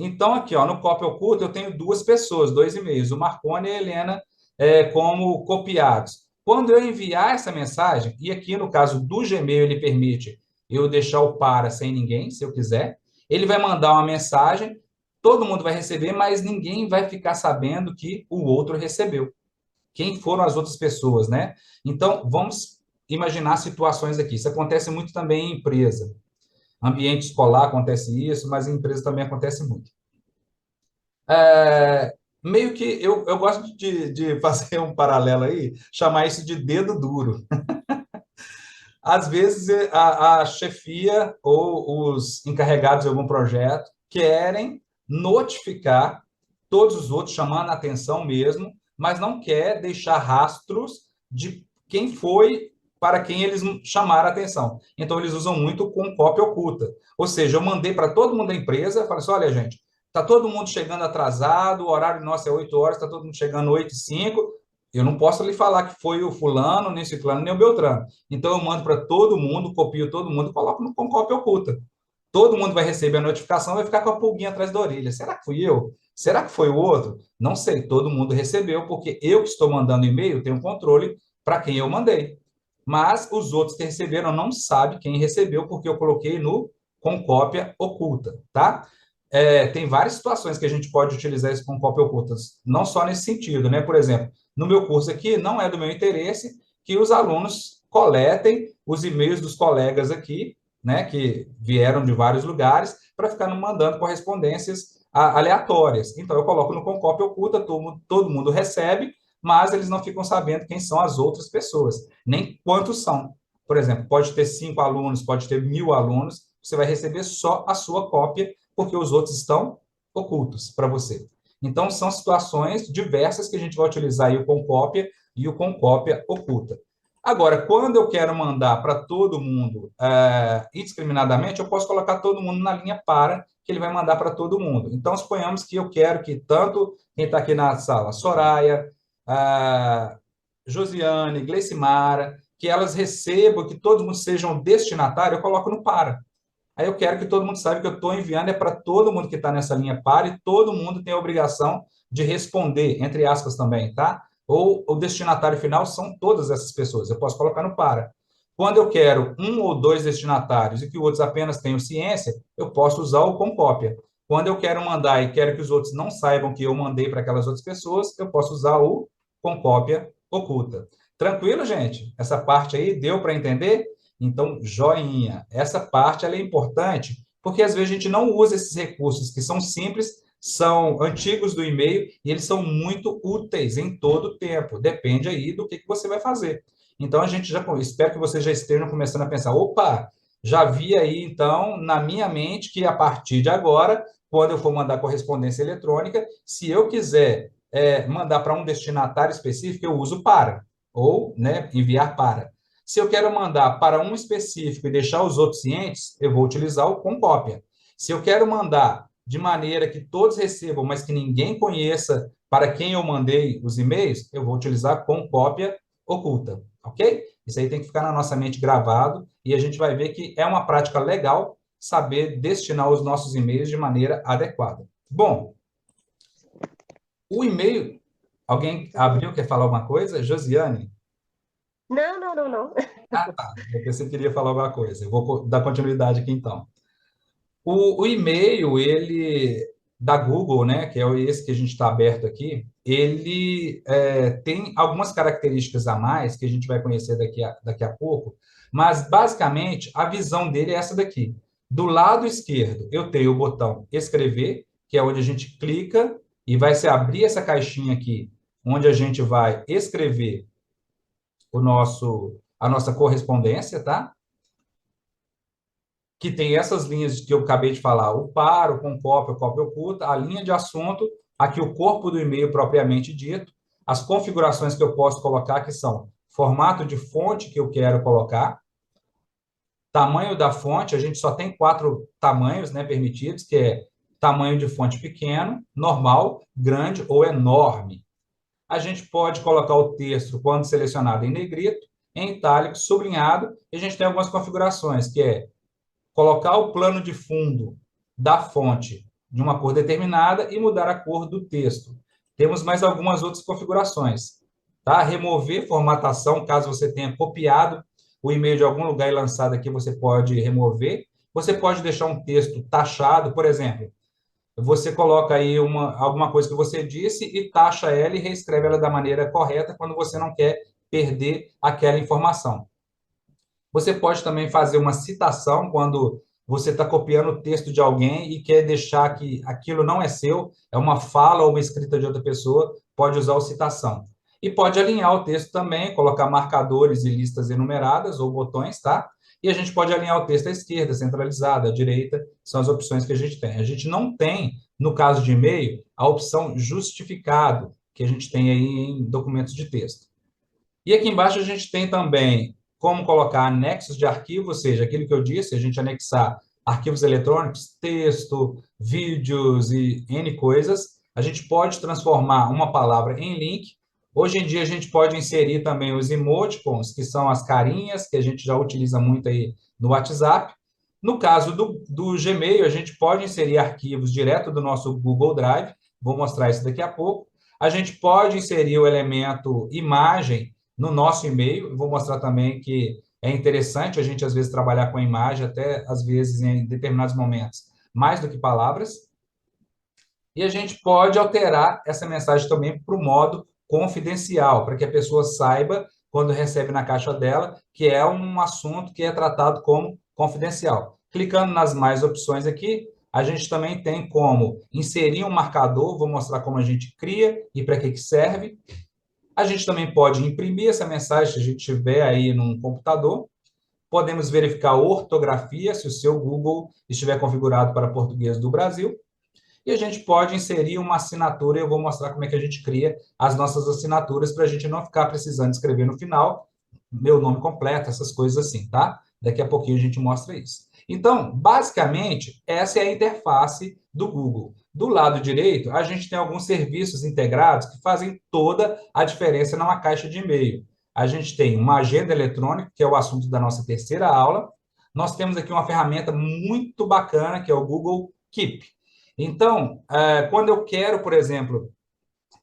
Então, aqui, ó, no cópia oculta, eu tenho duas pessoas, dois e-mails, o Marconi e a Helena, como copiados. Quando eu enviar essa mensagem, e aqui no caso do Gmail, ele permite eu deixar o para sem ninguém, se eu quiser, ele vai mandar uma mensagem, todo mundo vai receber, mas ninguém vai ficar sabendo que o outro recebeu. Quem foram as outras pessoas, né? Então, vamos imaginar situações aqui. Isso acontece muito também em empresa. Ambiente escolar acontece isso, mas em empresa também acontece muito. Meio que eu gosto de fazer um paralelo aí, chamar isso de dedo duro. Às vezes a chefia ou os encarregados de algum projeto querem notificar todos os outros, chamando a atenção mesmo, mas não quer deixar rastros de quem foi para quem eles chamaram a atenção. Então, eles usam muito com cópia oculta. Ou seja, eu mandei para todo mundo da empresa, falei assim, olha, gente, está todo mundo chegando atrasado, o horário nosso é 8 horas, está todo mundo chegando 8 e 5, eu não posso lhe falar que foi o fulano, nem o ciclano, nem o beltrano. Então, eu mando para todo mundo, copio todo mundo, coloco com cópia oculta. Todo mundo vai receber a notificação, vai ficar com a pulguinha atrás da orelha. Será que fui eu? Será que foi o outro? Não sei, todo mundo recebeu, porque eu que estou mandando e-mail tenho controle para quem eu mandei. Mas os outros que receberam não sabem quem recebeu, porque eu coloquei no com cópia oculta, tá? Tem várias situações que a gente pode utilizar isso com cópia oculta, não só nesse sentido, né? Por exemplo, no meu curso aqui, não é do meu interesse que os alunos coletem os e-mails dos colegas aqui, né, que vieram de vários lugares, para ficar mandando correspondências aleatórias. Então, eu coloco no com cópia oculta, todo mundo recebe, mas eles não ficam sabendo quem são as outras pessoas, nem quantos são. Por exemplo, pode ter 5 alunos, pode ter 1.000 alunos, você vai receber só a sua cópia, porque os outros estão ocultos para você. Então, são situações diversas que a gente vai utilizar aí o com cópia e o com cópia oculta. Agora, quando eu quero mandar para todo mundo indiscriminadamente, eu posso colocar todo mundo na linha para, que ele vai mandar para todo mundo. Então, suponhamos que eu quero que tanto quem está aqui na sala, Soraya, Josiane, Gleicimara, que elas recebam, que todo mundo seja um destinatário, eu coloco no para. Aí eu quero que todo mundo saiba que eu estou enviando para todo mundo que está nessa linha para e todo mundo tem a obrigação de responder, entre aspas também, tá? Ou o destinatário final são todas essas pessoas. Eu posso colocar no para. Quando eu quero um ou dois destinatários e que os outros apenas tenham ciência, eu posso usar o com cópia. Quando eu quero mandar e quero que os outros não saibam que eu mandei para aquelas outras pessoas, eu posso usar o com cópia oculta. Tranquilo, gente? Essa parte aí deu para entender? Então, joinha. Essa parte ela é importante, porque às vezes a gente não usa esses recursos que são simples, são antigos do e-mail e eles são muito úteis em todo o tempo. Depende aí do que você vai fazer. Então, a gente já espero que vocês já estejam começando a pensar, opa, já vi aí, então, na minha mente que a partir de agora, quando eu for mandar correspondência eletrônica, se eu quiser mandar para um destinatário específico, eu uso para, ou né, enviar para. Se eu quero mandar para um específico e deixar os outros cientes, eu vou utilizar o com cópia. Se eu quero mandar de maneira que todos recebam, mas que ninguém conheça para quem eu mandei os e-mails, eu vou utilizar com cópia oculta, ok? Isso aí tem que ficar na nossa mente gravado e a gente vai ver que é uma prática legal saber destinar os nossos e-mails de maneira adequada. Bom, o e-mail, alguém abriu, quer falar alguma coisa? Josiane? Não, não, não, não. Ah, tá. Eu pensei que queria falar alguma coisa. Eu vou dar continuidade aqui, então. O e-mail, ele da Google, né, que é esse que a gente está aberto aqui, ele tem algumas características a mais que a gente vai conhecer daqui a pouco, mas basicamente a visão dele é essa daqui. Do lado esquerdo, eu tenho o botão escrever, que é onde a gente clica e vai se abrir essa caixinha aqui, onde a gente vai escrever a nossa correspondência, tá? Que tem essas linhas que eu acabei de falar, o paro, com cópia oculta, a linha de assunto, aqui o corpo do e-mail propriamente dito, as configurações que eu posso colocar, que são formato de fonte que eu quero colocar, tamanho da fonte, a gente só tem 4 tamanhos, né, permitidos, que é tamanho de fonte pequeno, normal, grande ou enorme. A gente pode colocar o texto, quando selecionado, em negrito, em itálico, sublinhado, e a gente tem algumas configurações, que é colocar o plano de fundo da fonte de uma cor determinada e mudar a cor do texto. Temos mais algumas outras configurações. Tá? Remover formatação, caso você tenha copiado o e-mail de algum lugar e lançado aqui, você pode remover. Você pode deixar um texto taxado, por exemplo, você coloca aí alguma coisa que você disse e taxa ela e reescreve ela da maneira correta quando você não quer perder aquela informação. Você pode também fazer uma citação quando você está copiando o texto de alguém e quer deixar que aquilo não é seu, é uma fala ou uma escrita de outra pessoa, pode usar o citação. E pode alinhar o texto também, colocar marcadores e listas enumeradas ou botões, tá? E a gente pode alinhar o texto à esquerda, centralizado, à direita, são as opções que a gente tem. A gente não tem, no caso de e-mail, a opção justificado, que a gente tem aí em documentos de texto. E aqui embaixo a gente tem também como colocar anexos de arquivo, ou seja, aquilo que eu disse, a gente anexar arquivos eletrônicos, texto, vídeos e N coisas. A gente pode transformar uma palavra em link. Hoje em dia a gente pode inserir também os emoticons, que são as carinhas, que a gente já utiliza muito aí no WhatsApp. No caso do Gmail, a gente pode inserir arquivos direto do nosso Google Drive. Vou mostrar isso daqui a pouco. A gente pode inserir o elemento imagem no nosso e-mail. Vou mostrar também que é interessante a gente, às vezes, trabalhar com a imagem, até, às vezes, em determinados momentos, mais do que palavras. E a gente pode alterar essa mensagem também para o modo confidencial, para que a pessoa saiba, quando recebe na caixa dela, que é um assunto que é tratado como confidencial. Clicando nas mais opções aqui, a gente também tem como inserir um marcador, vou mostrar como a gente cria e para que serve. A gente também pode imprimir essa mensagem se a gente tiver aí num computador. Podemos verificar a ortografia, se o seu Google estiver configurado para português do Brasil. E a gente pode inserir uma assinatura, e eu vou mostrar como é que a gente cria as nossas assinaturas para a gente não ficar precisando escrever no final meu nome completo, essas coisas assim, tá? Daqui a pouquinho a gente mostra isso. Então, basicamente, essa é a interface do Google. Do lado direito, a gente tem alguns serviços integrados que fazem toda a diferença numa caixa de e-mail. A gente tem uma agenda eletrônica, que é o assunto da nossa terceira aula. Nós temos aqui uma ferramenta muito bacana, que é o Google Keep. Então, quando eu quero, por exemplo,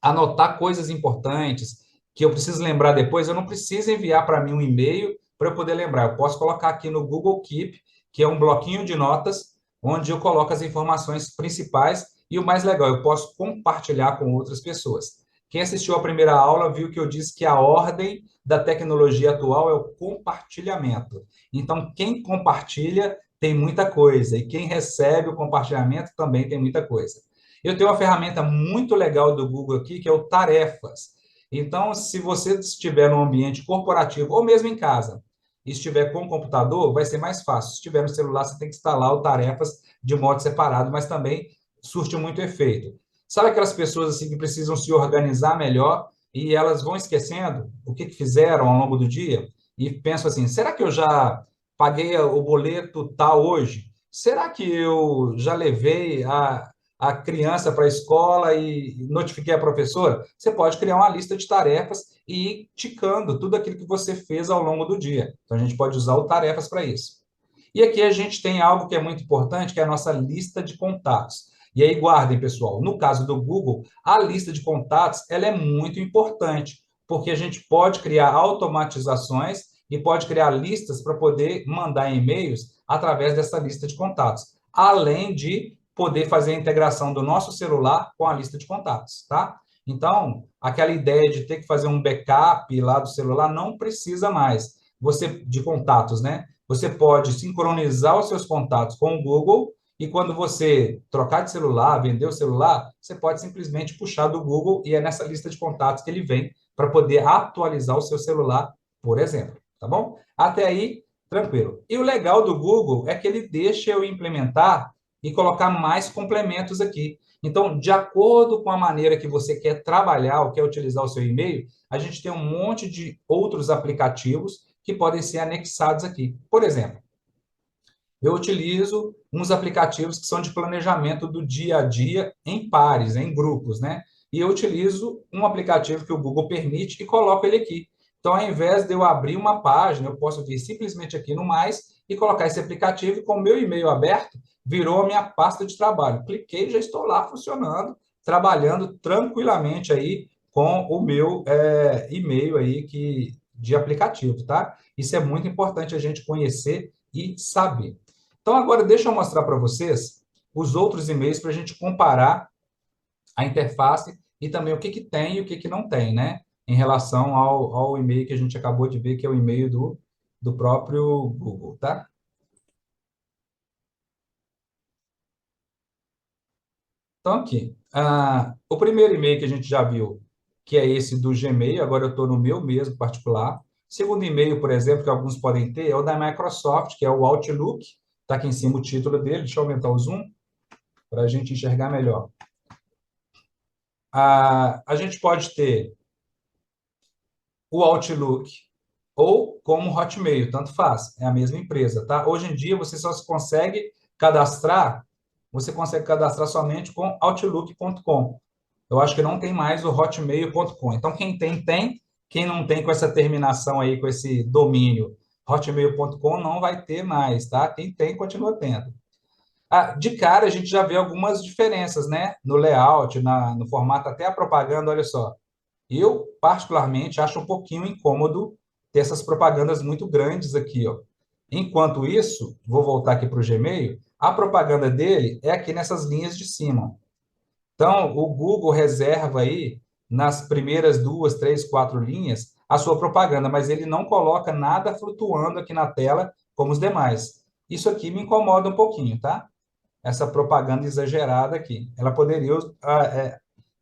anotar coisas importantes que eu preciso lembrar depois, eu não preciso enviar para mim um e-mail para eu poder lembrar. Eu posso colocar aqui no Google Keep, que é um bloquinho de notas, onde eu coloco as informações principais e o mais legal, eu posso compartilhar com outras pessoas. Quem assistiu à primeira aula viu que eu disse que a ordem da tecnologia atual é o compartilhamento. Então, quem compartilha tem muita coisa, e quem recebe o compartilhamento também tem muita coisa. Eu tenho uma ferramenta muito legal do Google aqui, que é o Tarefas. Então, se você estiver num ambiente corporativo ou mesmo em casa, e estiver com o computador, vai ser mais fácil. Se estiver no celular, você tem que instalar o Tarefas de modo separado, mas também surte muito efeito. Sabe aquelas pessoas assim que precisam se organizar melhor e elas vão esquecendo o que fizeram ao longo do dia e pensam assim: será que eu já paguei o boleto tal hoje? Será que eu já levei a criança para a escola e notifiquei a professora? Você pode criar uma lista de tarefas e ir ticando tudo aquilo que você fez ao longo do dia. Então, a gente pode usar o tarefas para isso. E aqui a gente tem algo que é muito importante, que é a nossa lista de contatos. E aí, guardem, pessoal, no caso do Google, a lista de contatos ela é muito importante, porque a gente pode criar automatizações e pode criar listas para poder mandar e-mails através dessa lista de contatos, além de poder fazer a integração do nosso celular com a lista de contatos, tá? Então, aquela ideia de ter que fazer um backup lá do celular não precisa mais. Você de contatos, né? Você pode sincronizar os seus contatos com o Google e quando você trocar de celular, vender o celular, você pode simplesmente puxar do Google e é nessa lista de contatos que ele vem para poder atualizar o seu celular, por exemplo, tá bom? Até aí, tranquilo. E o legal do Google é que ele deixa eu implementar e colocar mais complementos aqui. Então, de acordo com a maneira que você quer trabalhar ou quer utilizar o seu e-mail, a gente tem um monte de outros aplicativos que podem ser anexados aqui. Por exemplo, eu utilizo uns aplicativos que são de planejamento do dia a dia em pares, em grupos, né? E eu utilizo um aplicativo que o Google permite e coloco ele aqui. Então, ao invés de eu abrir uma página, eu posso vir simplesmente aqui no Mais e colocar esse aplicativo e com o meu e-mail aberto, virou a minha pasta de trabalho. Cliquei e já estou lá funcionando, trabalhando tranquilamente aí com o meu e-mail aí de aplicativo, tá? Isso é muito importante a gente conhecer e saber. Então, agora deixa eu mostrar para vocês os outros e-mails para a gente comparar a interface e também o que, que tem e o que, que não tem, né? Em relação ao e-mail que a gente acabou de ver, que é o e-mail do próprio Google, tá? Então, aqui, o primeiro e-mail que a gente já viu, que é esse do Gmail, agora eu estou no meu mesmo particular. Segundo e-mail, por exemplo, que alguns podem ter, é o da Microsoft, que é o Outlook. Está aqui em cima o título dele. Deixa eu aumentar o zoom para a gente enxergar melhor. A gente pode ter o Outlook ou como Hotmail, tanto faz, é a mesma empresa, tá? Hoje em dia você só se consegue cadastrar, você consegue cadastrar somente com outlook.com. Eu acho que não tem mais o hotmail.com. Então quem tem, tem. Quem não tem com essa terminação aí, com esse domínio hotmail.com, não vai ter mais, tá? Quem tem, continua tendo. De cara, a gente já vê algumas diferenças, né? No layout, no formato, até a propaganda, olha só. Eu, particularmente, acho um pouquinho incômodo ter essas propagandas muito grandes aqui, ó. Enquanto isso, vou voltar aqui para o Gmail, a propaganda dele é aqui nessas linhas de cima. Então, o Google reserva aí, nas primeiras duas, três, quatro linhas, a sua propaganda, mas ele não coloca nada flutuando aqui na tela como os demais. Isso aqui me incomoda um pouquinho, tá? Essa propaganda exagerada aqui. Ela poderia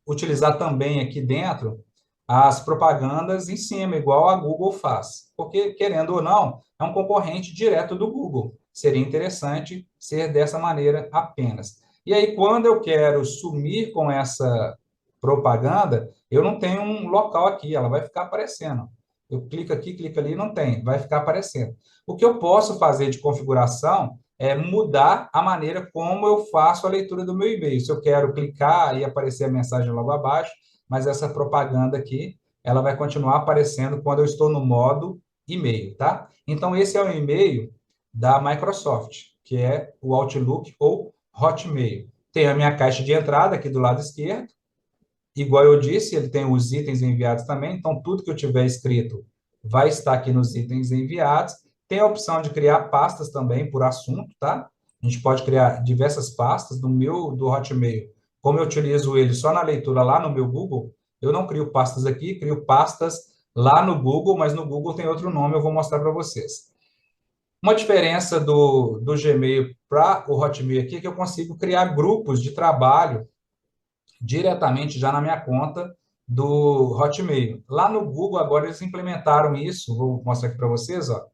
utilizar também aqui dentro as propagandas em cima, igual a Google faz. Porque, querendo ou não, é um concorrente direto do Google. Seria interessante ser dessa maneira apenas. E aí, quando eu quero sumir com essa propaganda, eu não tenho um local aqui, ela vai ficar aparecendo. Eu clico aqui, clico ali, não tem, vai ficar aparecendo. O que eu posso fazer de configuração é mudar a maneira como eu faço a leitura do meu e-mail. Se eu quero clicar e aparecer a mensagem logo abaixo, mas essa propaganda aqui, ela vai continuar aparecendo quando eu estou no modo e-mail, tá? Então, esse é o e-mail da Microsoft, que é o Outlook ou Hotmail. Tem a minha caixa de entrada aqui do lado esquerdo, igual eu disse, ele tem os itens enviados também, então tudo que eu tiver escrito vai estar aqui nos itens enviados. Tem a opção de criar pastas também por assunto, tá? A gente pode criar diversas pastas do Hotmail. Como eu utilizo ele só na leitura lá no meu Google, eu não crio pastas aqui, crio pastas lá no Google, mas no Google tem outro nome, eu vou mostrar para vocês. Uma diferença do Gmail para o Hotmail aqui é que eu consigo criar grupos de trabalho diretamente já na minha conta do Hotmail. Lá no Google, agora eles implementaram isso, vou mostrar aqui para vocês, ó,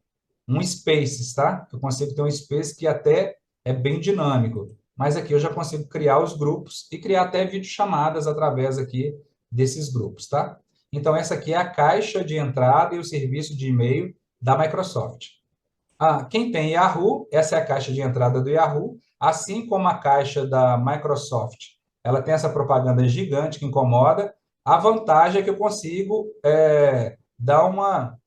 um Spaces, tá? Eu consigo ter um Space que até é bem dinâmico, mas aqui eu já consigo criar os grupos e criar até videochamadas através aqui desses grupos, tá? Então, essa aqui é a caixa de entrada e o serviço de e-mail da Microsoft. Quem tem Yahoo, essa é a caixa de entrada do Yahoo, assim como a caixa da Microsoft. Ela tem essa propaganda gigante que incomoda. A vantagem é que eu consigo dar uma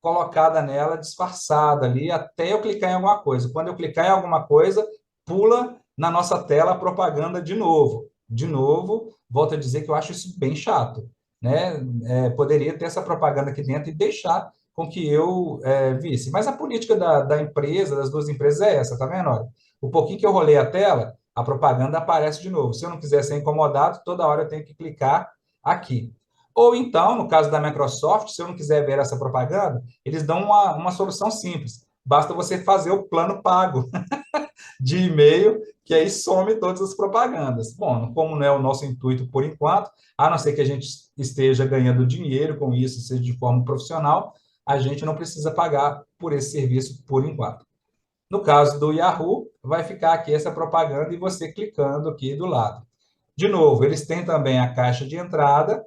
colocada nela, disfarçada ali, até eu clicar em alguma coisa. Quando eu clicar em alguma coisa, pula na nossa tela a propaganda de novo. De novo, volto a dizer que eu acho isso bem chato, né? Poderia ter essa propaganda aqui dentro e deixar com que eu visse. Mas a política da empresa, das duas empresas, é essa, tá vendo? Olha, o pouquinho que eu rolei a tela, a propaganda aparece de novo. Se eu não quiser ser incomodado, toda hora eu tenho que clicar aqui. Ou então, no caso da Microsoft, se eu não quiser ver essa propaganda, eles dão uma solução simples. Basta você fazer o plano pago de e-mail, que aí some todas as propagandas. Bom, como não é o nosso intuito por enquanto, a não ser que a gente esteja ganhando dinheiro com isso, seja de forma profissional, a gente não precisa pagar por esse serviço por enquanto. No caso do Yahoo, vai ficar aqui essa propaganda e você clicando aqui do lado. De novo, eles têm também a caixa de entrada,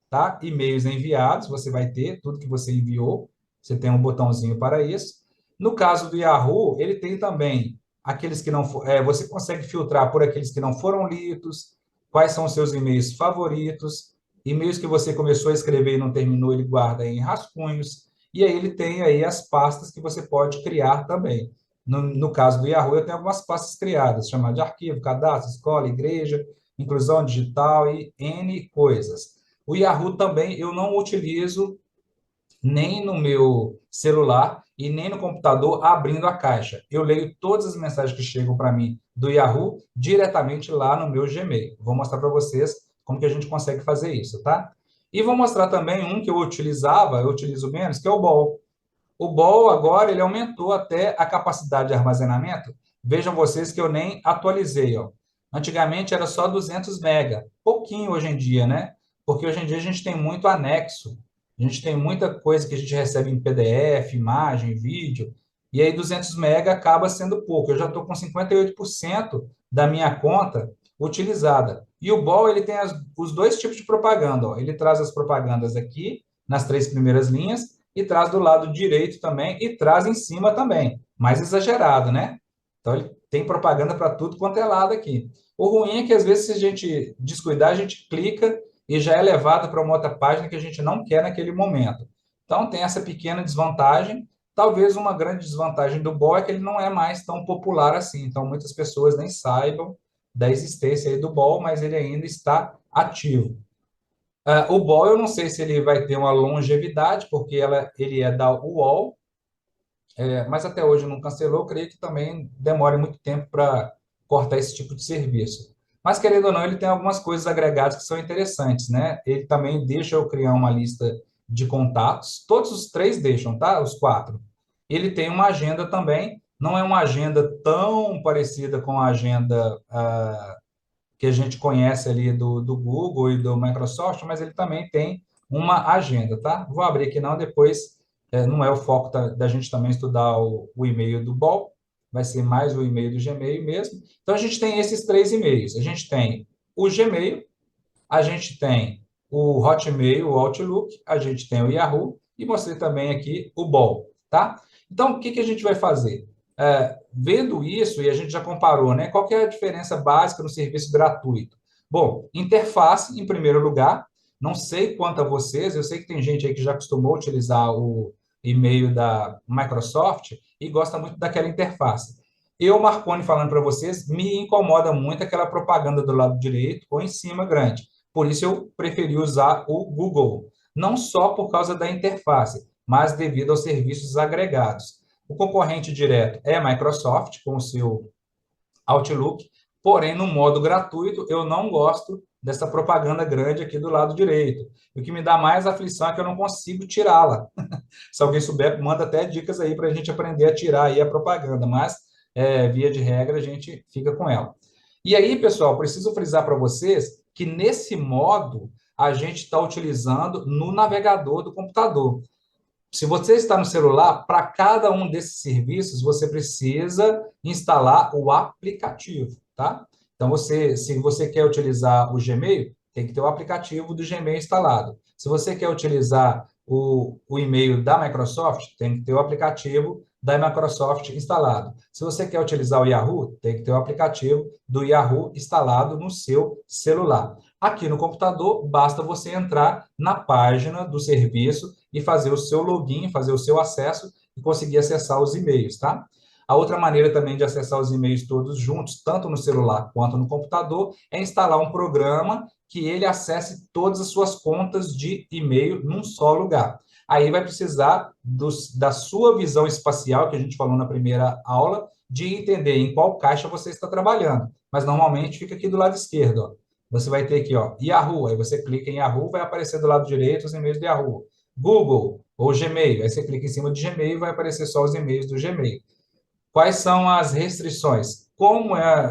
tá? E-mails enviados, você vai ter tudo que você enviou, você tem um botãozinho para isso. No caso do Yahoo, ele tem também aqueles que não, você consegue filtrar por aqueles que não foram lidos, quais são os seus e-mails favoritos, e-mails que você começou a escrever e não terminou, ele guarda em rascunhos, e aí ele tem aí as pastas que você pode criar também. No caso do Yahoo, eu tenho algumas pastas criadas, chamadas de arquivo, cadastro, escola, igreja, inclusão digital e N coisas. O Yahoo também eu não utilizo nem no meu celular e nem no computador abrindo a caixa. Eu leio todas as mensagens que chegam para mim do Yahoo diretamente lá no meu Gmail. Vou mostrar para vocês como que a gente consegue fazer isso, tá? E vou mostrar também um que eu utilizava, eu utilizo menos, que é o Ball. O Ball agora ele aumentou até a capacidade de armazenamento. Vejam vocês que eu nem atualizei, ó. Antigamente era só 200 mega, pouquinho hoje em dia, né? Porque hoje em dia a gente tem muito anexo, a gente tem muita coisa que a gente recebe em PDF, imagem, vídeo, e aí 200 mega acaba sendo pouco. Eu já estou com 58% da minha conta utilizada. E o Ball ele tem os dois tipos de propaganda, ó. Ele traz as propagandas aqui nas três primeiras linhas e traz do lado direito também e traz em cima também, mais exagerado, né? Então ele tem propaganda para tudo quanto é lado aqui. O ruim é que às vezes se a gente descuidar, a gente clica e já é levado para uma outra página que a gente não quer naquele momento. Então tem essa pequena desvantagem. Talvez uma grande desvantagem do BOL é que ele não é mais tão popular assim. Então muitas pessoas nem saibam da existência aí do BOL, mas ele ainda está ativo. O Ball, eu não sei se ele vai ter uma longevidade, porque ele é da UOL, mas até hoje não cancelou. Eu creio que também demore muito tempo para cortar esse tipo de serviço. Mas, querendo ou não, ele tem algumas coisas agregadas que são interessantes, né? Ele também deixa eu criar uma lista de contatos. Todos os três deixam, tá? Os quatro. Ele tem uma agenda também. Não é uma agenda tão parecida com a agenda que a gente conhece ali do Google e do Microsoft, mas ele também tem uma agenda, tá? Vou abrir aqui não, depois não é o foco da gente também estudar o e-mail do Ball, vai ser mais o e-mail do Gmail mesmo. Então, a gente tem esses três e-mails. A gente tem o Gmail, a gente tem o Hotmail, o Outlook, a gente tem o Yahoo e mostrei também aqui o Ball, tá? Então, o que que a gente vai fazer? Vendo isso, e a gente já comparou, né? Qual que é a diferença básica no serviço gratuito? Bom, interface, em primeiro lugar. Não sei quanto a vocês, eu sei que tem gente aí que já acostumou a utilizar o e-mail da Microsoft e gosta muito daquela interface. Eu, Marconi, falando para vocês, me incomoda muito aquela propaganda do lado direito ou em cima grande. Por isso, eu preferi usar o Google. Não só por causa da interface, mas devido aos serviços agregados. O concorrente direto é a Microsoft, com o seu Outlook, porém, no modo gratuito, eu não gosto dessa propaganda grande aqui do lado direito. E o que me dá mais aflição é que eu não consigo tirá-la. Se alguém souber, manda até dicas aí para a gente aprender a tirar aí a propaganda, mas, via de regra, a gente fica com ela. E aí, pessoal, preciso frisar para vocês que nesse modo a gente está utilizando no navegador do computador. Se você está no celular, para cada um desses serviços, você precisa instalar o aplicativo, tá? Então, se você quer utilizar o Gmail, tem que ter o aplicativo do Gmail instalado. Se você quer utilizar o e-mail da Microsoft, tem que ter o aplicativo da Microsoft instalado. Se você quer utilizar o Yahoo, tem que ter o aplicativo do Yahoo instalado no seu celular. Aqui no computador, basta você entrar na página do serviço e fazer o seu login, fazer o seu acesso e conseguir acessar os e-mails, tá? A outra maneira também de acessar os e-mails todos juntos, tanto no celular quanto no computador, é instalar um programa que ele acesse todas as suas contas de e-mail num só lugar. Aí vai precisar da sua visão espacial, que a gente falou na primeira aula, de entender em qual caixa você está trabalhando. Mas normalmente fica aqui do lado esquerdo, ó. Você vai ter aqui, ó, Yahoo, aí você clica em Yahoo, vai aparecer do lado direito os e-mails do Yahoo. Google ou Gmail, aí você clica em cima de Gmail, vai aparecer só os e-mails do Gmail. Quais são as restrições?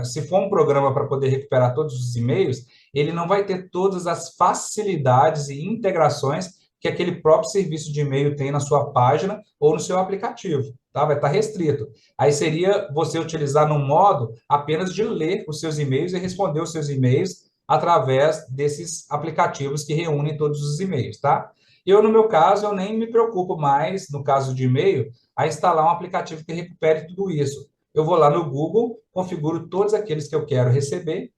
Se for um programa para poder recuperar todos os e-mails, ele não vai ter todas as facilidades e integrações que aquele próprio serviço de e-mail tem na sua página ou no seu aplicativo, tá? Vai estar restrito. Aí seria você utilizar no modo apenas de ler os seus e-mails e responder os seus e-mails através desses aplicativos que reúnem todos os e-mails, tá? Eu, no meu caso, eu nem me preocupo mais, no caso de e-mail, a instalar um aplicativo que recupere tudo isso. Eu vou lá no Google, configuro todos aqueles que eu quero receber.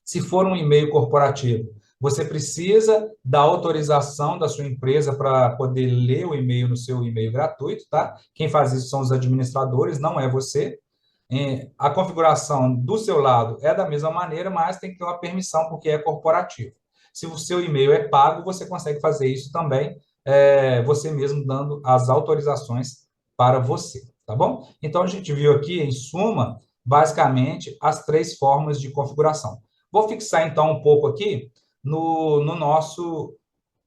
Se for um e-mail corporativo, você precisa da autorização da sua empresa para poder ler o e-mail no seu e-mail gratuito, tá? Quem faz isso são os administradores, não é você. A configuração do seu lado é da mesma maneira, mas tem que ter uma permissão, porque é corporativo. Se o seu e-mail é pago, você consegue fazer isso também, você mesmo dando as autorizações para você, tá bom? Então, a gente viu aqui, em suma, basicamente, as três formas de configuração. Vou fixar, então, um pouco aqui no nosso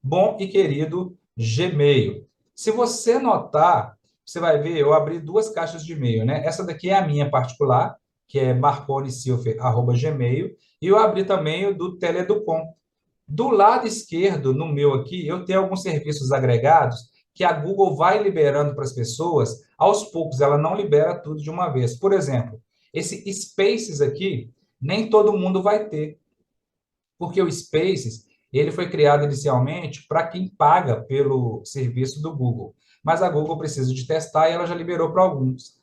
bom e querido Gmail. Se você notar, você vai ver, eu abri duas caixas de e-mail, né? Essa daqui é a minha particular, que é marconisilfer@gmail, e eu abri também o do Teleducom. Do lado esquerdo, no meu aqui, eu tenho alguns serviços agregados que a Google vai liberando para as pessoas, aos poucos, ela não libera tudo de uma vez. Por exemplo, esse Spaces aqui, nem todo mundo vai ter, porque o Spaces, ele foi criado inicialmente para quem paga pelo serviço do Google, mas a Google precisa de testar e ela já liberou para alguns.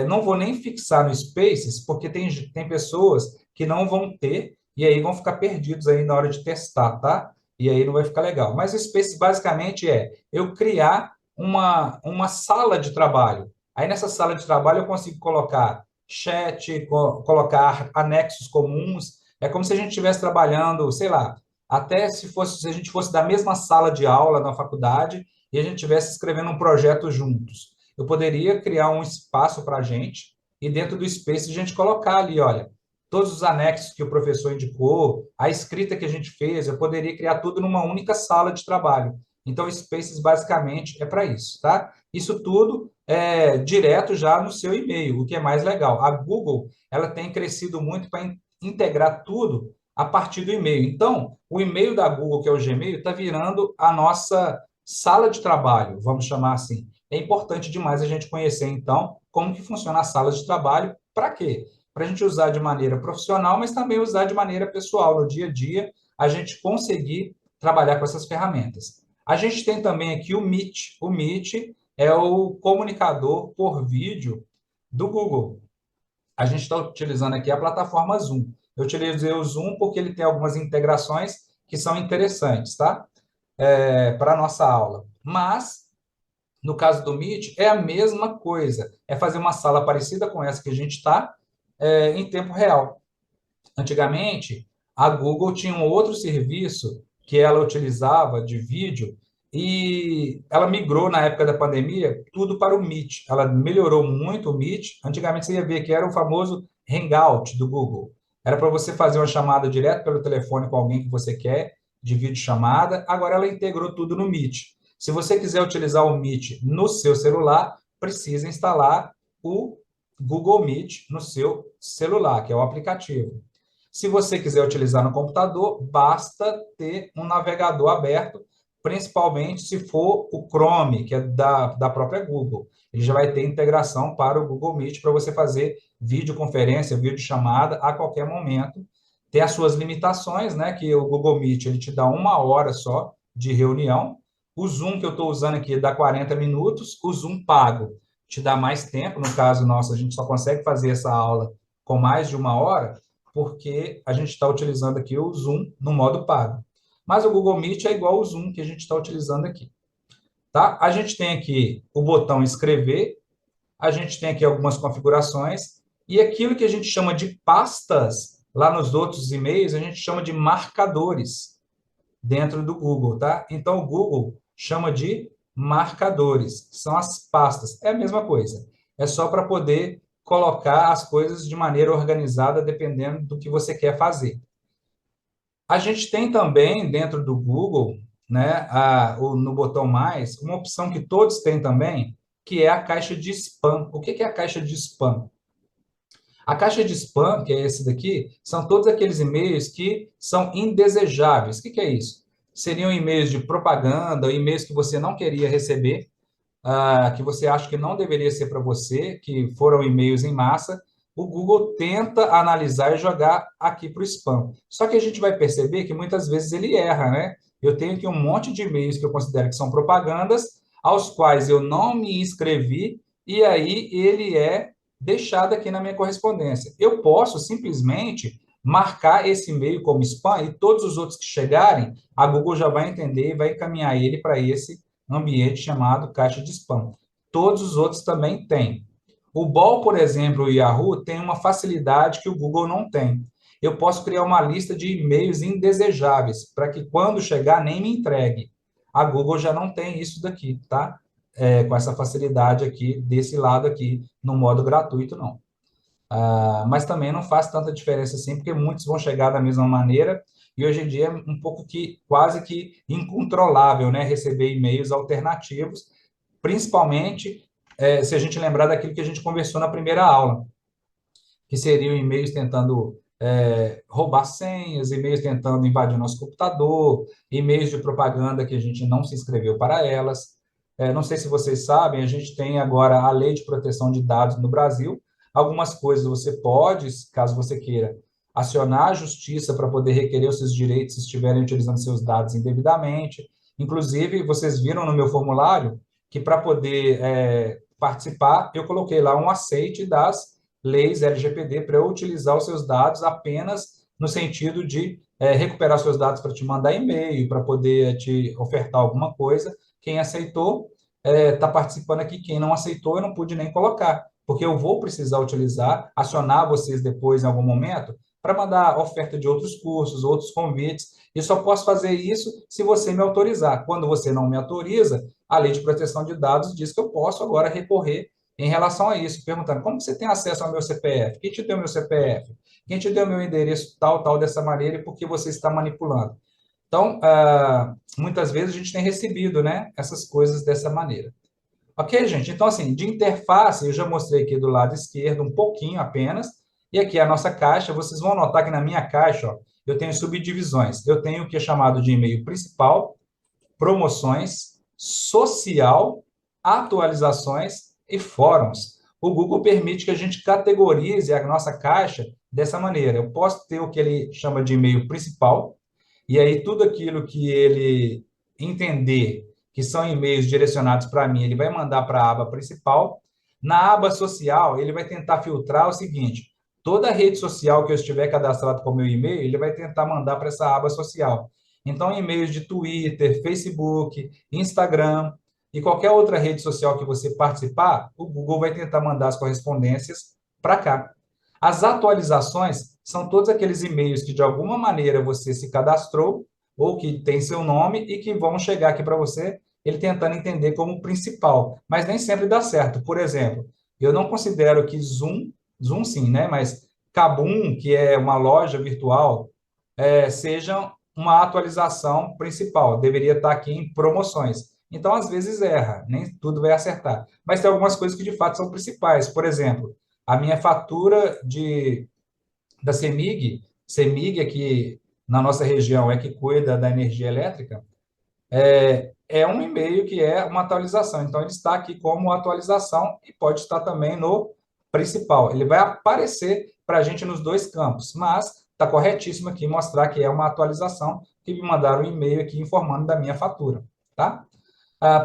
Não vou nem fixar no Spaces, porque tem pessoas que não vão ter e aí vão ficar perdidos aí na hora de testar, tá? E aí não vai ficar legal. Mas o Spaces basicamente é eu criar uma sala de trabalho. Aí nessa sala de trabalho eu consigo colocar chat, colocar anexos comuns. É como se a gente estivesse trabalhando, sei lá, até se a gente fosse da mesma sala de aula na faculdade e a gente estivesse escrevendo um projeto juntos. Eu poderia criar um espaço para a gente e dentro do Space a gente colocar ali, olha, todos os anexos que o professor indicou, a escrita que a gente fez, eu poderia criar tudo numa única sala de trabalho. Então, o Spaces basicamente é para isso, tá? Isso tudo é direto já no seu e-mail, o que é mais legal. A Google, ela tem crescido muito para integrar tudo a partir do e-mail. Então, o e-mail da Google, que é o Gmail, está virando a nossa sala de trabalho, vamos chamar assim. É importante demais a gente conhecer, então, como que funciona a sala de trabalho. Para quê? Para a gente usar de maneira profissional, mas também usar de maneira pessoal, no dia a dia, a gente conseguir trabalhar com essas ferramentas. A gente tem também aqui o Meet. O Meet é o comunicador por vídeo do Google. A gente está utilizando aqui a plataforma Zoom. Eu utilizei o Zoom porque ele tem algumas integrações que são interessantes, tá? Para a nossa aula. Mas, no caso do Meet, é a mesma coisa. É fazer uma sala parecida com essa que a gente está, em tempo real. Antigamente, a Google tinha um outro serviço que ela utilizava de vídeo e ela migrou na época da pandemia tudo para o Meet. Ela melhorou muito o Meet. Antigamente você ia ver que era o famoso Hangout do Google. Era para você fazer uma chamada direto pelo telefone com alguém que você quer, de videochamada. Agora ela integrou tudo no Meet. Se você quiser utilizar o Meet no seu celular, precisa instalar o Google Meet no seu celular, que é o aplicativo. Se você quiser utilizar no computador, basta ter um navegador aberto, principalmente se for o Chrome, que é da própria Google. Ele já vai ter integração para o Google Meet para você fazer videoconferência, videochamada a qualquer momento. Tem as suas limitações, né? Que o Google Meet ele te dá 1 hora só de reunião. O Zoom que eu estou usando aqui dá 40 minutos. O Zoom pago te dá mais tempo. No caso nosso, a gente só consegue fazer essa aula com mais de 1 hora, porque a gente está utilizando aqui o Zoom no modo pago. Mas o Google Meet é igual ao Zoom que a gente está utilizando aqui. Tá? A gente tem aqui o botão escrever, a gente tem aqui algumas configurações, e aquilo que a gente chama de pastas, lá nos outros e-mails, a gente chama de marcadores dentro do Google, tá? Então, o Google chama de marcadores, são as pastas. É a mesma coisa. É só para poder colocar as coisas de maneira organizada, dependendo do que você quer fazer. A gente tem também, dentro do Google, né, no botão mais, uma opção que todos têm também, que é a caixa de spam. O que é a caixa de spam? A caixa de spam, que é esse daqui, são todos aqueles e-mails que são indesejáveis. O que é isso? Seriam e-mails de propaganda, e-mails que você não queria receber, que você acha que não deveria ser para você, que foram e-mails em massa. O Google tenta analisar e jogar aqui para o spam. Só que a gente vai perceber que muitas vezes ele erra, né? Eu tenho aqui um monte de e-mails que eu considero que são propagandas, aos quais eu não me inscrevi, e aí ele é deixado aqui na minha correspondência. Eu posso simplesmente marcar esse e-mail como spam e todos os outros que chegarem, a Google já vai entender e vai encaminhar ele para esse ambiente chamado caixa de spam. Todos os outros também têm. O Bol, por exemplo, o Yahoo, tem uma facilidade que o Google não tem. Eu posso criar uma lista de e-mails indesejáveis, para que quando chegar nem me entregue. A Google já não tem isso daqui, tá? Com essa facilidade aqui, desse lado aqui, no modo gratuito, não. Mas também não faz tanta diferença assim, porque muitos vão chegar da mesma maneira, e hoje em dia é um pouco que, quase que incontrolável, né? Receber e-mails alternativos, principalmente se a gente lembrar daquilo que a gente conversou na primeira aula, que seriam e-mails tentando roubar senhas, e-mails tentando invadir nosso computador, e-mails de propaganda que a gente não se inscreveu para elas. Não sei se vocês sabem, a gente tem agora a Lei de Proteção de Dados no Brasil. Algumas coisas você pode, caso você queira, acionar a justiça para poder requerer os seus direitos se estiverem utilizando seus dados indevidamente. Inclusive, vocês viram no meu formulário que para poder participar, eu coloquei lá um aceite das leis LGPD para eu utilizar os seus dados apenas no sentido de recuperar seus dados para te mandar e-mail, para poder te ofertar alguma coisa. Quem aceitou está participando aqui, quem não aceitou eu não pude nem colocar, porque eu vou precisar utilizar, acionar vocês depois em algum momento para mandar oferta de outros cursos, outros convites, e só posso fazer isso se você me autorizar. Quando você não me autoriza, a Lei de Proteção de Dados diz que eu posso agora recorrer em relação a isso, perguntando como você tem acesso ao meu CPF? Quem te deu meu CPF? Quem te deu meu endereço tal, tal, dessa maneira e por que você está manipulando? Então, muitas vezes a gente tem recebido, né, essas coisas dessa maneira. Ok, gente? Então, assim, de interface, eu já mostrei aqui do lado esquerdo um pouquinho apenas, e aqui a nossa caixa, vocês vão notar que na minha caixa, ó, eu tenho subdivisões. Eu tenho o que é chamado de e-mail principal, promoções, social, atualizações e fóruns. O Google permite que a gente categorize a nossa caixa dessa maneira. Eu posso ter o que ele chama de e-mail principal, e aí tudo aquilo que ele entender que são e-mails direcionados para mim, ele vai mandar para a aba principal. Na aba social, ele vai tentar filtrar o seguinte: toda rede social que eu estiver cadastrado com o meu e-mail, ele vai tentar mandar para essa aba social. Então, e-mails de Twitter, Facebook, Instagram e qualquer outra rede social que você participar, o Google vai tentar mandar as correspondências para cá. As atualizações são todos aqueles e-mails que, de alguma maneira, você se cadastrou ou que tem seu nome e que vão chegar aqui para você, ele tentando entender como principal. Mas nem sempre dá certo. Por exemplo, eu não considero que Zoom sim, né? Mas Kabum, que é uma loja virtual, seja uma atualização principal. Deveria estar aqui em promoções. Então, às vezes erra, nem tudo vai acertar. Mas tem algumas coisas que de fato são principais. Por exemplo, a minha fatura da CEMIG aqui na nossa região é que cuida da energia elétrica, é um e-mail que é uma atualização. Então, ele está aqui como atualização e pode estar também no principal. Ele vai aparecer para a gente nos dois campos, mas está corretíssimo aqui mostrar que é uma atualização, que me mandaram um e-mail aqui informando da minha fatura, tá?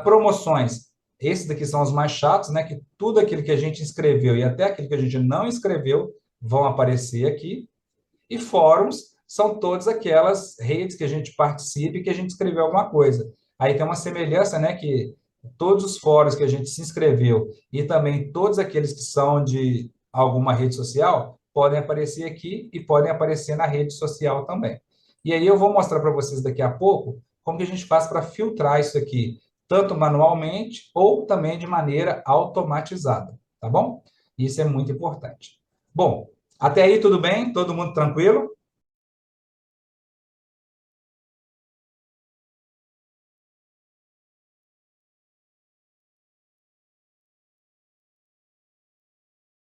Promoções. Esses daqui são os mais chatos, né? Que tudo aquilo que a gente escreveu e até aquilo que a gente não escreveu vão aparecer aqui. E fóruns são todas aquelas redes que a gente participa e que a gente escreveu alguma coisa. Aí tem uma semelhança, né? Que todos os fóruns que a gente se inscreveu e também todos aqueles que são de alguma rede social podem aparecer aqui e podem aparecer na rede social também. E aí eu vou mostrar para vocês daqui a pouco como que a gente faz para filtrar isso aqui, tanto manualmente ou também de maneira automatizada, tá bom? Isso é muito importante. Bom, até aí tudo bem? Todo mundo tranquilo?